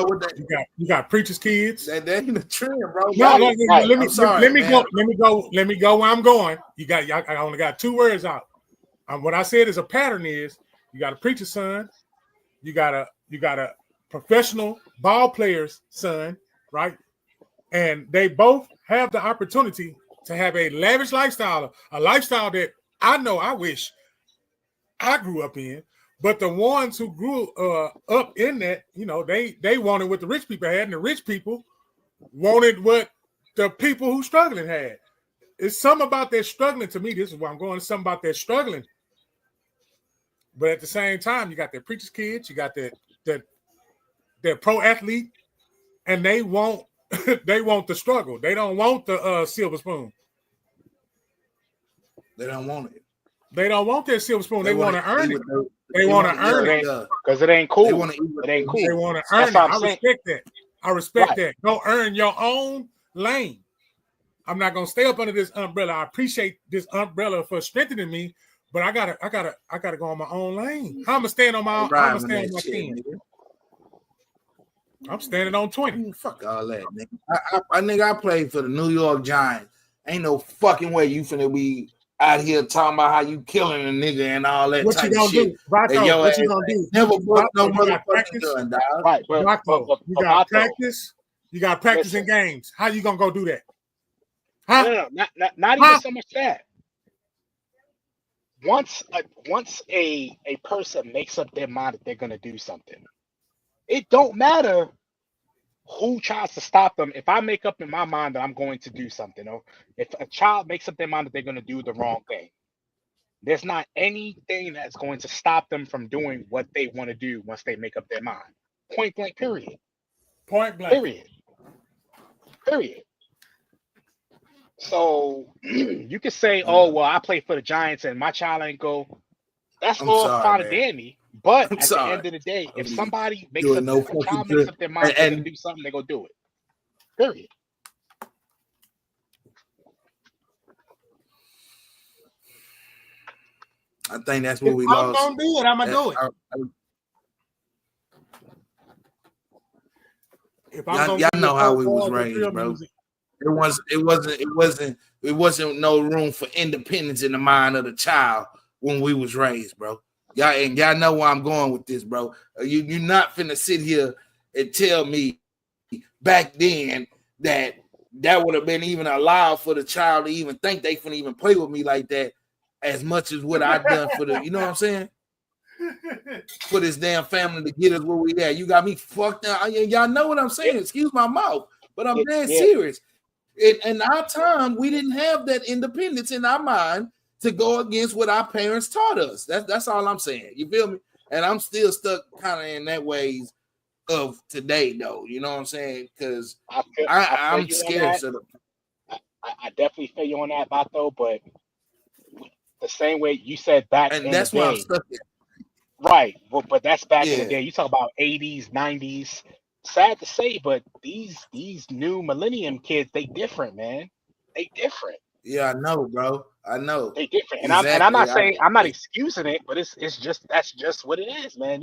with that, you got preachers' kids. That ain't a trend, bro. No, let me go where I'm going. I only got 2 words out. What I said is a pattern is you got a preacher's son, you got a professional ball player's son, right? And they both have the opportunity to have a lavish lifestyle, a lifestyle that I wish I grew up in. But the ones who grew up in that, they wanted what the rich people had, and the rich people wanted what the people who struggling had. It's something about that struggling. To me, this is where I'm going. It's something about that struggling. But at the same time, you got that preacher's kids, you got that pro athlete, and they want the struggle. They don't want the silver spoon. They don't want it. They don't want that silver spoon. They want to earn it. They want to earn it because it ain't cool. It ain't cool. They want to earn it. I respect that. Go earn your own lane. I'm not gonna stay up under this umbrella. I appreciate this umbrella for strengthening me, but I gotta go on my own lane. How I'm gonna stand on my? I'm gonna stand on my team. I'm standing on 20. Fuck all that, nigga. I played for the New York Giants. Ain't no fucking way you finna be out here talking about how you killing a nigga and all that. What type you gonna of shit. do? Vato, what you gonna do? Never broke no motherfucking gun, dog. Right, Vato, you got practice. You got practice in games. How you gonna go do that? Huh? No, not even so much that. Once a person makes up their mind that they're gonna do something, it don't matter who tries to stop them. If I make up in my mind that I'm going to do something, or if a child makes up their mind that they're going to do the wrong thing, there's not anything that's going to stop them from doing what they want to do once they make up their mind. Point blank, period. Point blank. Period. So you could say, oh, well, I play for the Giants and my child ain't go. That's all fine and dandy. But at the end of the day, if somebody makes up their mind to do something, they're going to do it. Period. I think that's what we lost. I'm going to do it. I'm going to do it. Y'all know how we was raised, bro. It wasn't no room for independence in the mind of the child when we was raised, bro. Y'all know where I'm going with this, bro. You're not finna sit here and tell me back then that would have been even allowed for the child to even think they finna even play with me like that. as much as what I done for the, you know what I'm saying? For this damn family to get us where we at. You got me fucked up. Y'all know what I'm saying. Excuse my mouth, but I'm dead serious. In our time, we didn't have that independence in our mind to go against what our parents taught us. That's all I'm saying. You feel me? And I'm still stuck kind of in that ways of today, though. You know what I'm saying? Because I'm scared of them. I definitely feel you on that, Bato, but the same way you said back and in that's the why day. I'm stuck in. Right, but that's back in the day. You talk about 80s, 90s. Sad to say, but these new millennium kids, they different, man. They different. Yeah, I know, bro. I know. They different. And Exactly. I'm not saying I'm not excusing it, but it's just that's just what it is, man.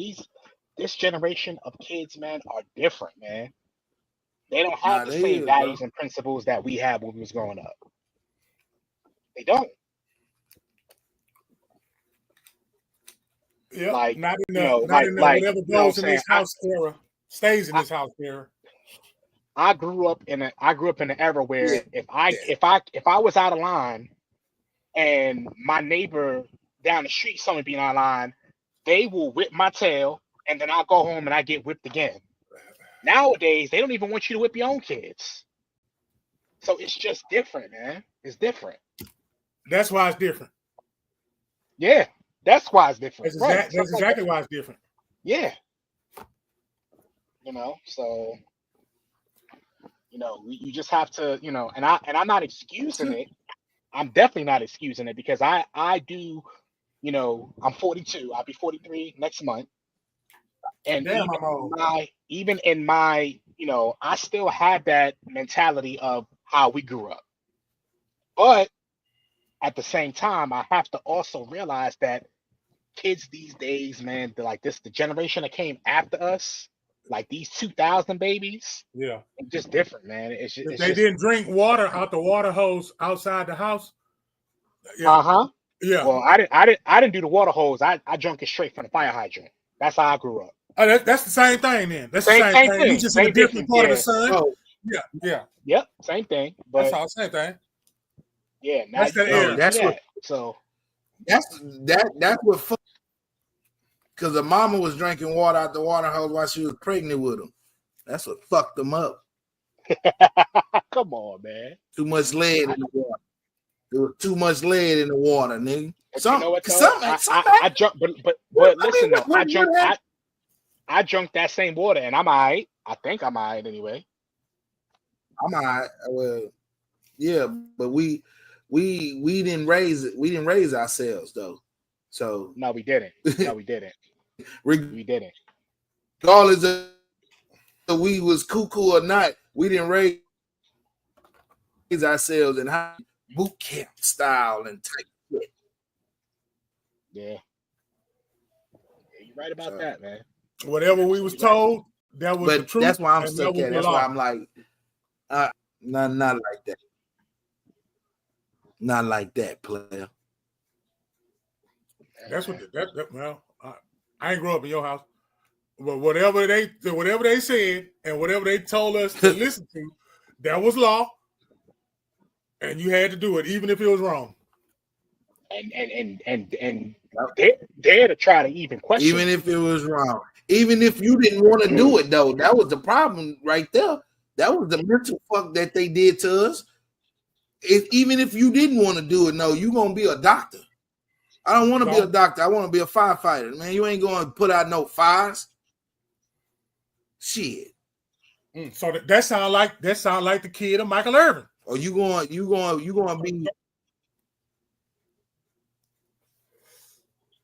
This generation of kids, man, are different, man. They don't have the same values and principles that we had when we was growing up. They don't. Yeah, like not in you the, know, not in the like whatever you know what goes I'm in this saying? house era stays in this house era. I grew up in an era where if I was out of line and my neighbor down the street, someone being out of line, they will whip my tail, and then I'll go home and I get whipped again. Nowadays, they don't even want you to whip your own kids. So it's just different, man. It's different. That's why it's different. Yeah, that's why it's different. That's exactly why it's different. Yeah. You know, so you just have to, and I'm not excusing it. I'm definitely not excusing it because I do, I'm 42. I'll be 43 next month. And even in my, I still have that mentality of how we grew up. But at the same time, I have to also realize that kids these days, man, the generation that came after us, like these 2000 babies, it's just different, man. If they didn't drink water out the water hose outside the house. Yeah. Yeah. Well, I didn't do the water hose. I drank it straight from the fire hydrant. That's how I grew up. Oh, that's the same thing then. That's the same thing. You just in a different part of the sun. Oh. Yeah. Yep, same thing. But that's all same thing. Yeah, now that's that. So that's what. Because the mama was drinking water out the water hose while she was pregnant with him. That's what fucked them up. Come on, man. Too much lead in the water. There was too much lead in the water, nigga. I jumped, but listen though, I jumped that same water, and I'm alright. I think I'm alright anyway. I'm alright. Well, yeah, but we didn't raise it. We didn't raise ourselves though. So no, we didn't. No, we didn't. We didn't. Regardless of we was cuckoo or not, we didn't raise ourselves in high boot camp style and type shit. Yeah, you're right about that, man. Whatever we was told, that was the truth. That's why I'm stuck at. That's why I'm like, not like that. Not like that, player. That's what. Well, I ain't grow up in your house, but whatever they said and whatever they told us to listen to, that was law, and you had to do it, even if it was wrong. And dare to try to even question, even if it was wrong, even if you didn't want to do it though. That was the problem right there. That was the mental fuck that they did to us. Even if you didn't want to do it, no, you're gonna be a doctor. I don't want to be a doctor. I want to be a firefighter. Man, you ain't going to put out no fires. Shit. So that sound like the kid of Michael Irvin. Or you going to be.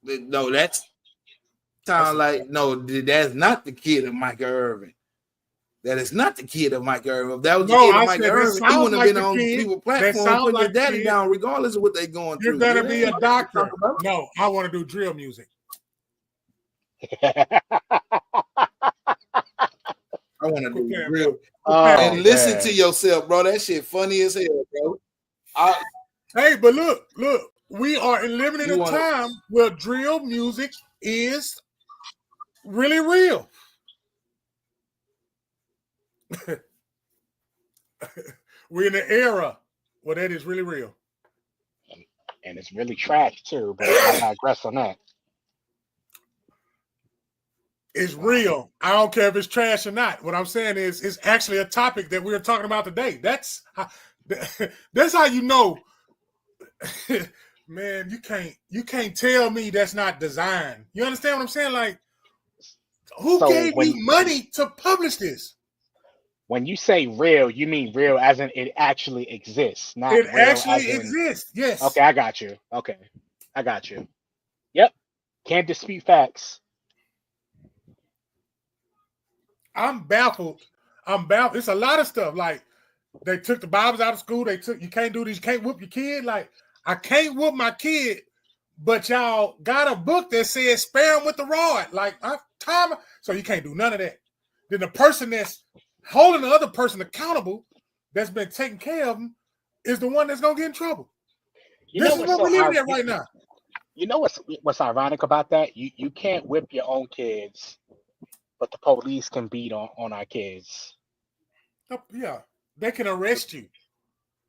No, that's sound like no. That's not the kid of Michael Irvin. That is not the kid of Michael Irvin. If that was the kid of Michael Irvin, he wouldn't have been on people platform putting your daddy down, regardless of what they're going through. You're gonna be a doctor. No, I want to do drill music. I want to do drill. And listen to yourself, bro. That shit funny as hell, bro. Hey, but look, we are living in a time where drill music is really real. We're in an era where that is really real. and it's really trash too. But I digress on that. It's real. I don't care if it's trash or not. What I'm saying is, it's actually a topic that we're talking about today. That's how you know, man. You can't tell me that's not design. You understand what I'm saying? Like, who gave you money to publish this? When you say real, you mean real as in it actually exists, not it real actually exists. Yes. Okay, I got you. Okay, I got you. Yep. Can't dispute facts. I'm baffled. It's a lot of stuff. Like, they took the Bibles out of school. You can't do this. You can't whoop your kid. Like, I can't whoop my kid, but y'all got a book that says spare him with the rod. Like, so you can't do none of that. Then the person that's holding the other person accountable, that's been taking care of them, is the one that's gonna get in trouble. This is what we're living at right now. You know what's ironic about that? You can't whip your own kids, but the police can beat on our kids. Yeah, they can arrest you.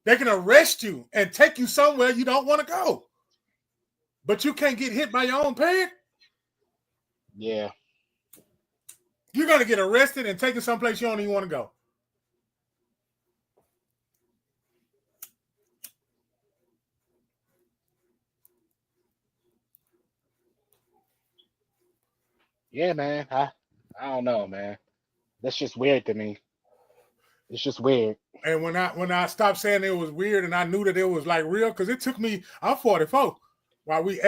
They can arrest you and take you somewhere you don't want to go. But you can't get hit by your own parent. Yeah. You're going to get arrested and taken someplace you don't even want to go. Yeah, man. I don't know, man. That's just weird to me. It's just weird. And when I stopped saying it was weird and I knew that it was like real, because it took me, I'm 44, while we,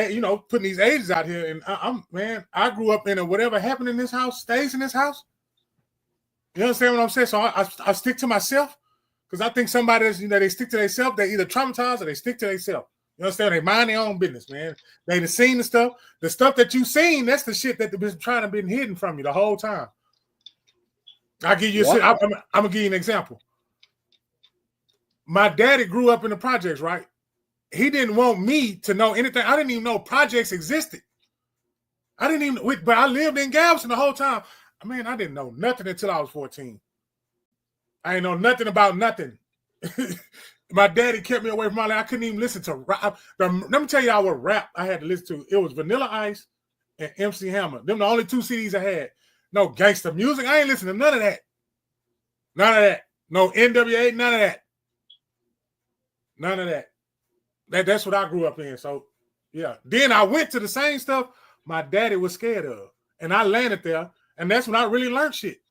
putting these ages out here. And I grew up in whatever happened in this house stays in this house. You understand what I'm saying? So I stick to myself, because I think somebody that's, they stick to themselves, they either traumatized or they stick to themselves. You understand? They mind their own business, man. They done seen the stuff. The stuff that you seen, that's the shit that been trying to be hidden from you the whole time. I'll give you I'm gonna give you an example. My daddy grew up in the projects, right? He didn't want me to know anything. I didn't even know projects existed. But I lived in Galveston the whole time. I didn't know nothing until I was 14. I didn't know nothing about nothing. My daddy kept me away from my life. I couldn't even listen to rap. Let me tell y'all what rap I had to listen to. It was Vanilla Ice and MC Hammer. Them the only two CDs I had. No gangster music. I ain't listening to none of that. None of that. No NWA, none of that. None of that. That's what I grew up in. So, yeah. Then I went to the same stuff my daddy was scared of. And I landed there. And that's when I really learned shit.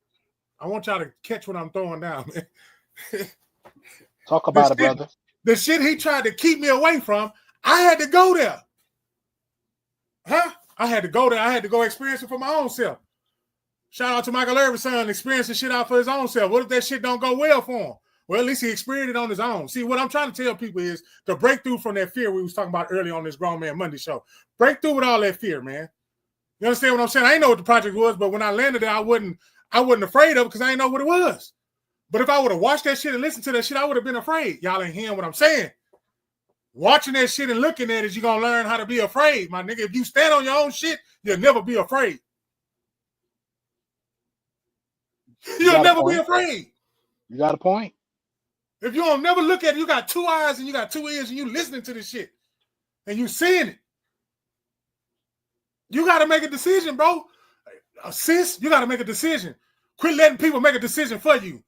I want y'all to catch what I'm throwing down, man. Talk about it, brother. The shit he tried to keep me away from, I had to go there. Huh? I had to go there. I had to go experience it for my own self. Shout out to Michael Irvin's son, experiencing shit out for his own self. What if that shit don't go well for him? Well, at least he experienced it on his own. See, what I'm trying to tell people is the breakthrough from that fear we was talking about earlier on this Grown Man Monday show. Break through with all that fear, man. You understand what I'm saying? I didn't know what the project was, but when I landed there, I wasn't afraid of it because I didn't know what it was. But if I would have watched that shit and listened to that shit, I would have been afraid. Y'all ain't hearing what I'm saying. Watching that shit and looking at it, you're going to learn how to be afraid, my nigga. If you stand on your own shit, you'll never be afraid. You'll never be afraid. You got a point. If you don't never look at it, you got two eyes and you got two ears and you listening to this shit and you seeing it. You got to make a decision, bro. Sis, you got to make a decision. Quit letting people make a decision for you.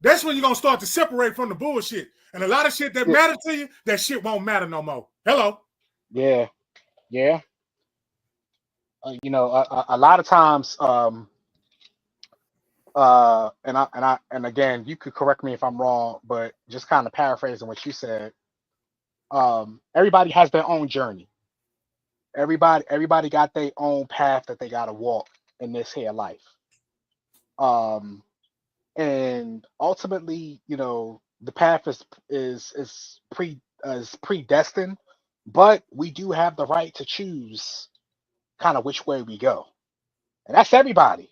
That's when you're going to start to separate from the bullshit. And a lot of shit that matter to you, that shit won't matter no more. Hello. Yeah. Yeah. A lot of times, and again, you could correct me if I'm wrong, but just kind of paraphrasing what you said, everybody has their own journey. Everybody got their own path that they got to walk in this here life. And ultimately, the path is predestined, but we do have the right to choose kind of which way we go. And that's everybody,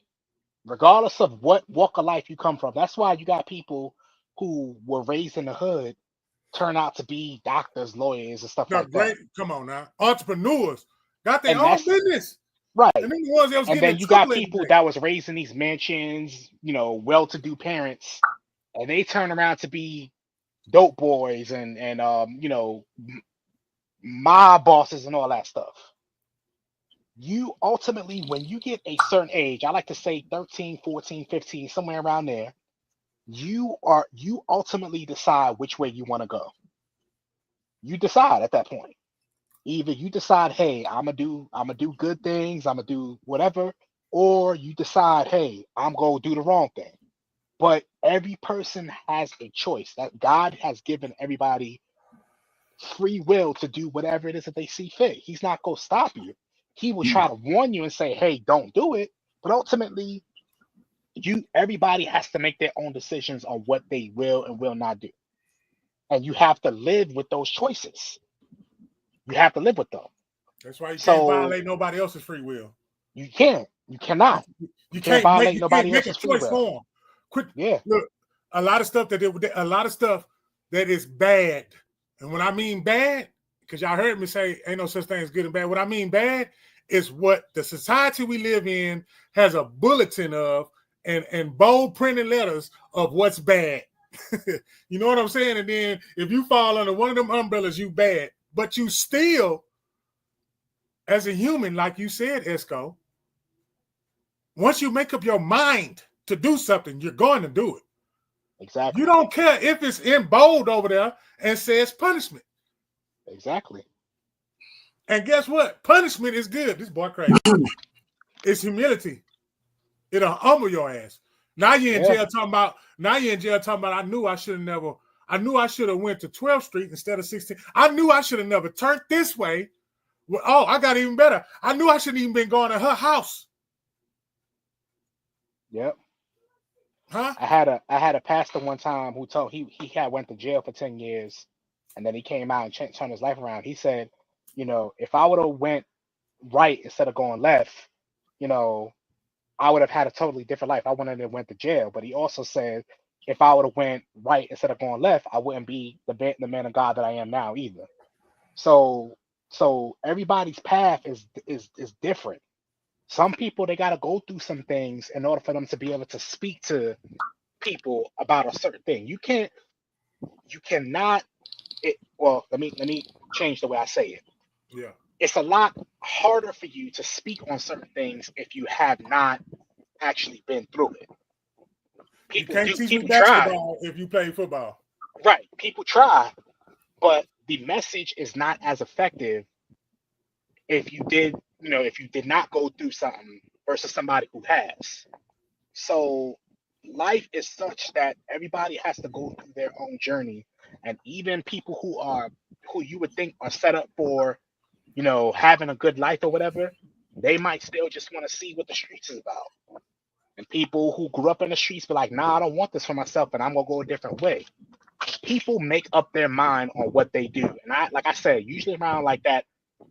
regardless of what walk of life you come from. That's why you got people who were raised in the hood turn out to be doctors, lawyers, and stuff like that. Come on now. Entrepreneurs got their own business. Right. And then you got people that was raised in these mansions, well-to-do parents, and they turn around to be dope boys and mob bosses and all that stuff. You ultimately, when you get a certain age, I like to say 13, 14, 15, somewhere around there, you ultimately decide which way you want to go. You decide at that point. Either you decide, hey, I'm gonna do good things, I'm gonna do whatever, or you decide, hey, I'm gonna do the wrong thing. But every person has a choice. That God has given everybody free will to do whatever it is that they see fit. He's not gonna stop you. He will try to warn you and say, hey, don't do it. But ultimately, everybody has to make their own decisions on what they will and will not do. And you have to live with those choices. You have to live with them. That's why you can't violate nobody else's free will. You can't. You cannot. You can't violate make, nobody else's a choice for them. Quit. Yeah. Look, a lot of stuff that is bad, and when I mean bad, because y'all heard me say ain't no such thing as good and bad. What I mean bad is what the society we live in has a bulletin of and bold printed letters of what's bad. You know what I'm saying? And then if you fall under one of them umbrellas, you bad. But you still, as a human, like you said, Esco, once you make up your mind to do something, you're going to do it. Exactly. You don't care if it's in bold over there and says punishment. Exactly. And guess what? Punishment is good. This boy crazy. It's humility. It'll humble your ass. Now you're in jail talking about. I knew I should have went to 12th Street instead of 16th. I knew I should have never turned this way. Well, oh, I got even better. I knew I shouldn't even been going to her house. Yep. Huh? I had a pastor one time who told he had went to jail for 10 years, and then he came out and turned his life around. He said, if I would have went right instead of going left, I would have had a totally different life. I wouldn't have went to jail. But he also said, if I would have went right instead of going left, I wouldn't be the man of God that I am now either. So everybody's path is different. Some people, they got to go through some things in order for them to be able to speak to people about a certain thing. Well, let me change the way I say it. Yeah. It's a lot harder for you to speak on certain things if you have not actually been through it. You can't teach me basketball if you play football. Right. People try, but the message is not as effective if you did not go through something versus somebody who has. So life is such that everybody has to go through their own journey. And even people who you would think are set up for, having a good life or whatever, they might still just want to see what the streets is about. And people who grew up in the streets be like, nah, I don't want this for myself, and I'm gonna go a different way. People make up their mind on what they do. And like I said, usually around like that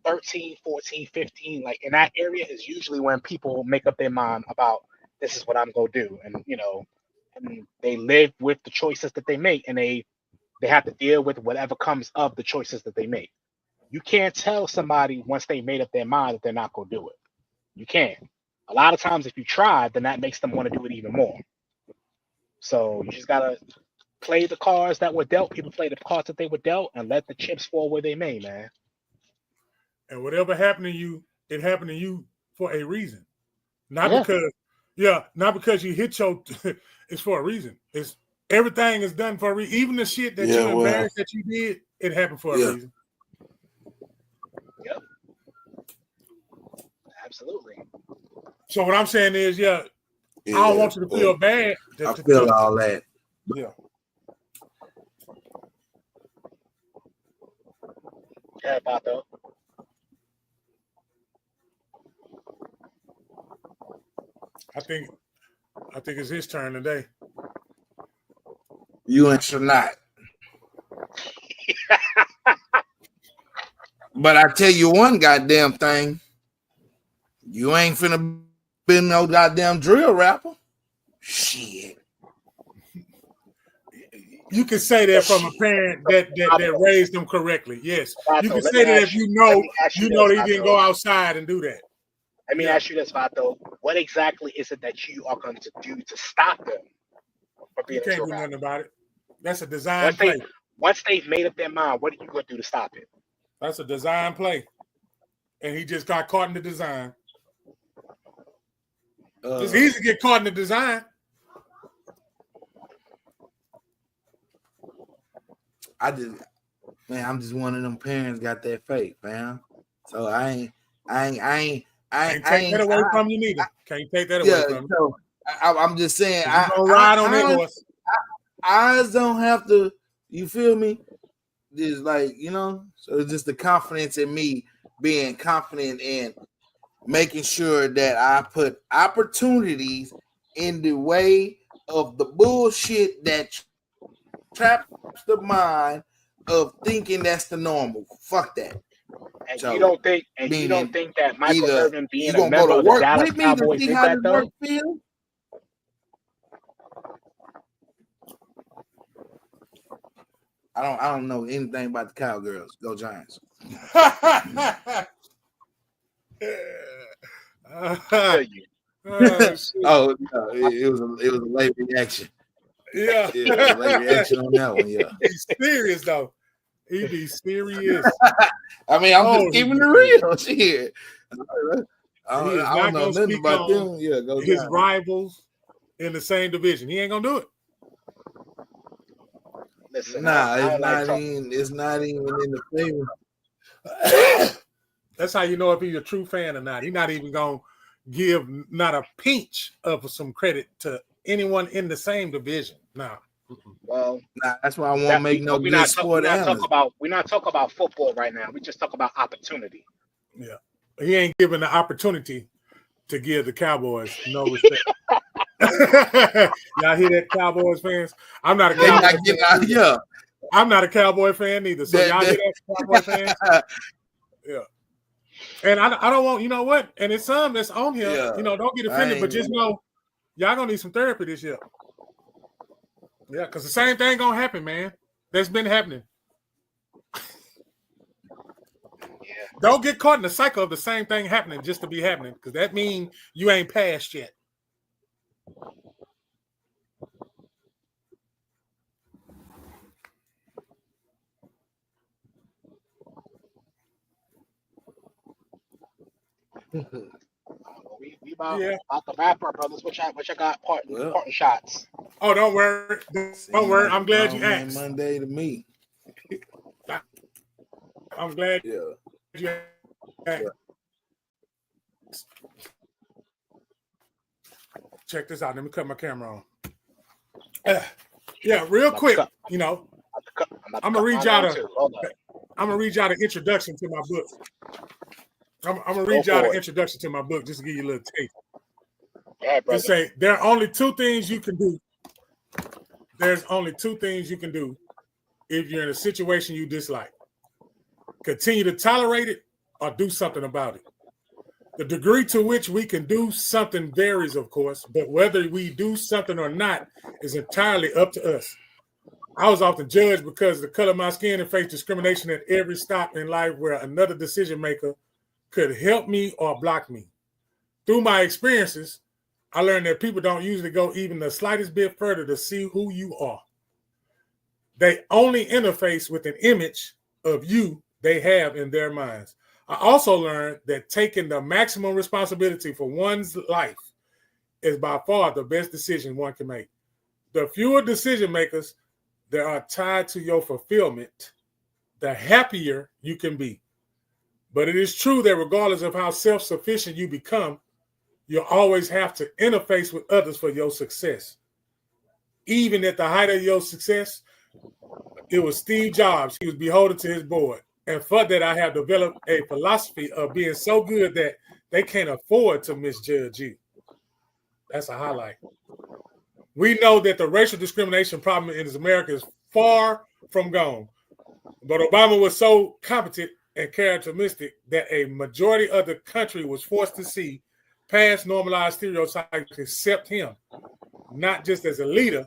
13, 14, 15, like in that area is usually when people make up their mind about this is what I'm gonna do. And and they live with the choices that they make, and they have to deal with whatever comes of the choices that they make. You can't tell somebody once they made up their mind that they're not gonna do it. You can't. A lot of times if you try, then that makes them want to do it even more. So you just gotta play the cards that were dealt. People play the cards that they were dealt and let the chips fall where they may, man. And whatever happened to you, it happened to you for a reason. Not because you hit your it's for a reason. It's everything is done for a reason. Even the shit that you're embarrassed that you did, it happened for a reason. Yep. Absolutely. So what I'm saying is, I don't want you to feel bad. I feel all that. Yeah. Yeah, Pato. I think it's his turn today. You answer not. But I tell you one goddamn thing. You ain't finna be no goddamn drill rapper. Shit. You can say that from a parent that raised them correctly. Yes. You can say that if you know that he didn't go outside and do that. Let me ask you this, Vato. What exactly is it that you are going to do to stop them from being You can't do nothing about it. That's a design play. Once they've made up their mind, what are you going to do to stop it? That's a design play. And he just got caught in the design. It's easy to get caught in the design. I'm just one of them parents got that faith, man. So I ain't Can't take that away from you neither. Can't take that away from you. So I'm just saying, I'm gonna ride on that horse. Eyes don't have to. You feel me? Just like, so it's just the confidence in me being confident in making sure that I put opportunities in the way of the bullshit that traps the mind of thinking that's the normal. Fuck that. And so, you don't think that Michael Irvin being a member of the Dallas Cowboys did that though? I don't know anything about the Cowgirls. Go Giants. Oh no, it was a late reaction. Yeah, it was a late reaction on that one. Yeah, he's serious though. He be serious. I mean, I'm just keeping it real. Shit. I don't know nothing about them. Yeah, go his rivals in the same division. He ain't gonna do it. Listen, it's not even in the favor. That's how you know if he's a true fan or not. He's not even gonna give not a pinch of some credit to anyone in the same division. No. Well, that's why I won't make no good sport. We're not talking about football right now. We just talk about opportunity. Yeah, he ain't given the opportunity to give the Cowboys no respect. Y'all hear that, Cowboys fans? I'm not a Cowboy fan. Yeah, I'm not a Cowboy fan either. So y'all hear that, Cowboy fans? Yeah. And I don't want, you know what? And it's some that's on here. Yeah. Don't get offended, but just know y'all gonna need some therapy this year. Yeah, because the same thing gonna happen, man. That's been happening. Yeah. Don't get caught in the cycle of the same thing happening just to be happening, because that means you ain't passed yet. We about to wrap up, brothers. What y'all got parting shots? Oh, don't worry. Don't worry. I'm glad you asked. Monday to me. I'm glad you asked. Check this out. Let me cut my camera on. Yeah, real quick. I'm gonna read y'all the introduction to my book. I'm gonna read y'all the introduction to my book just to give you a little taste. Just say there are only two things you can do. There's only two things you can do if you're in a situation you dislike. Continue to tolerate it or do something about it. The degree to which we can do something varies, of course, but whether we do something or not is entirely up to us. I was often judged because of the color of my skin and faced discrimination at every stop in life where another decision maker could help me or block me. Through my experiences, I learned that people don't usually go even the slightest bit further to see who you are. They only interface with an image of you they have in their minds. I also learned that taking the maximum responsibility for one's life is by far the best decision one can make. The fewer decision makers that are tied to your fulfillment, the happier you can be. But it is true that regardless of how self-sufficient you become, you'll always have to interface with others for your success. Even at the height of your success, it was Steve Jobs. He was beholden to his board. And for that, I have developed a philosophy of being so good that they can't afford to misjudge you. That's a highlight. We know that the racial discrimination problem in America is far from gone. But Obama was so competent and characteristic that a majority of the country was forced to see past normalized stereotypes accept him, not just as a leader,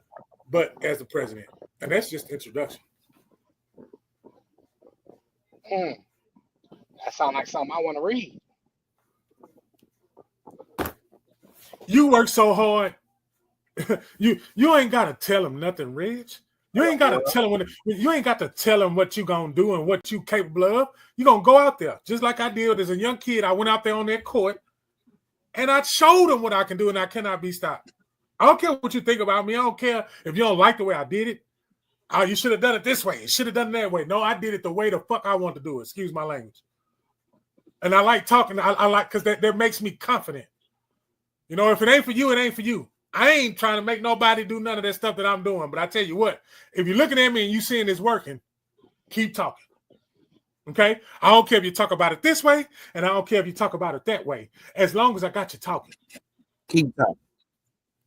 but as the president. And that's just the introduction. That sounds like something I want to read. You work so hard. You ain't got to tell him nothing, Reg. You ain't got to tell them you ain't got to tell them what you gonna do and what you capable of. You gonna go out there just like I did as a young kid. I went out there on that court and I showed them what I can do, and I cannot be stopped. I don't care what you think about me. I don't care if you don't like the way I did it. Oh, you should have done it this way. You should have done it that way. No, I did it the way the fuck I want to do it. Excuse my language. And I like talking. I like because that makes me confident. You know, if it ain't for you, it ain't for you. I ain't trying to make nobody do none of that stuff that I'm doing. But I tell you what, if you're looking at me and you seeing this working, keep talking. Okay? I don't care if you talk about it this way, and I don't care if you talk about it that way. As long as I got you talking. Keep talking.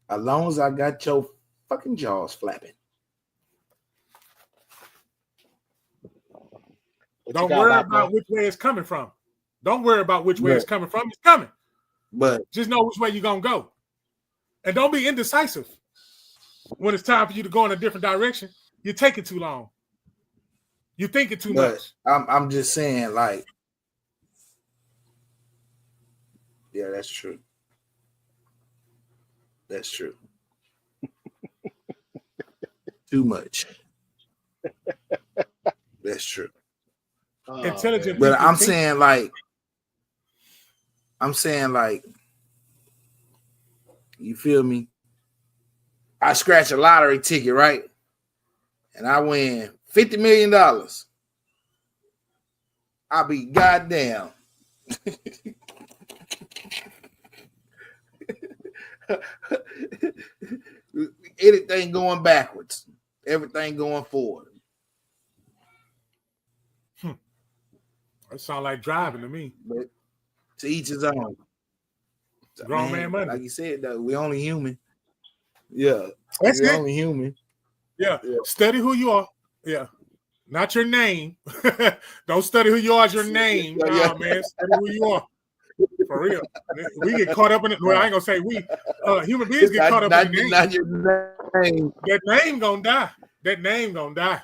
As long as I got your fucking jaws flapping. Don't worry about which way it's coming from. Don't worry about which way it's coming from. It's coming. But just know which way you're going to go. And don't be indecisive when it's time for you to go in a different direction. You're taking too long. You're thinking too much. I'm just saying, like, yeah, that's true. That's true. Too much. That's true. Intelligent. But I'm saying, like, you feel me? I scratch a lottery ticket, right? And I win $50 million. I'll be goddamn. Anything going backwards, everything going forward. That sounds like driving to me. But to each his own. Grown man money. Like you said, though, we only human. Yeah. That's we it. only human. Yeah. Study who you are. Yeah. Not your name. Don't study who you are as your name. Yeah. Nah, man. Study who you are. For real. We get caught up in it. Well, I ain't gonna say we. Human beings get caught up in the name. Not your name. That name gonna die. That name gonna die.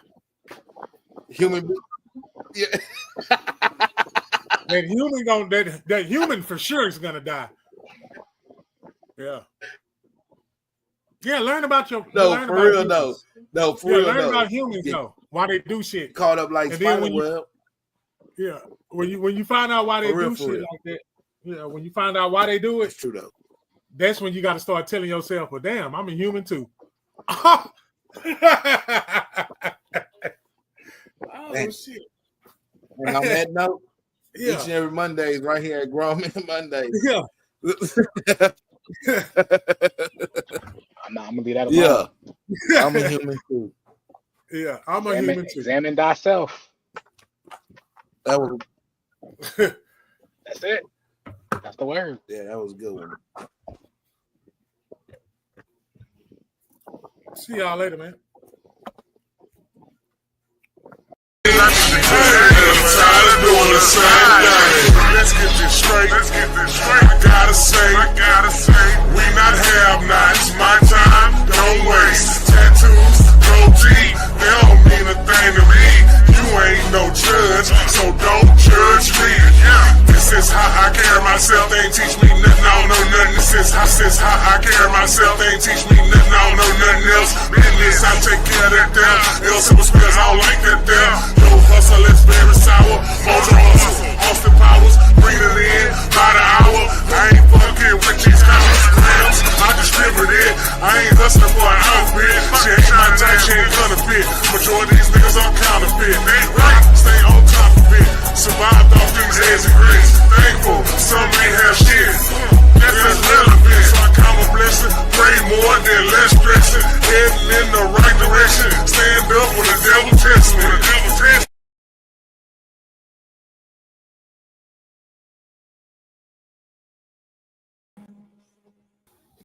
Human being. Yeah. That human for sure is gonna die. Yeah. Yeah, learn about your No, for real though. No, for real. Learn about humans though. Why they do shit. Caught up like Spiderweb. Yeah. When you find out why they do shit like that. Yeah, when you find out why they do it, it's true though. That's when you got to start telling yourself, well, damn, I'm a human too. Oh shit. And on that note, each and every Monday is right here at Grown Men Monday. Yeah. I'm gonna leave that alone. Yeah. I'm a human too. Yeah, I'm a human too. Examine thyself. That was That's it. That's the word. Yeah, that was a good one. See y'all later, man. Let's get this straight. I gotta say, we not have-nots. My time, don't waste. Tattoos, goatee, they don't mean a thing to me. You ain't no judge, so don't judge me. This is how I carry myself. They ain't teach me nothing. I don't know nothing. This is how I carry myself. They ain't teach me nothing. I don't know nothing else. Business, I take care of that there. Ill simple spells, I don't like that there. Yo, hustle, it's very sour. Mojo hustle, Austin Powers, bring it in by the hour. I ain't fucking with these grams. I distribute it. I ain't hustling for an outfit. She ain't trying to take, she ain't gonna fit. Majority of these niggas are counterfeit. They right, stay on top of it. Survived off these eggs and grits. Thankful, some ain't have shit. That's irrelevant. So I count my blessing. Pray more than less stressing. Heading in the right direction. Stand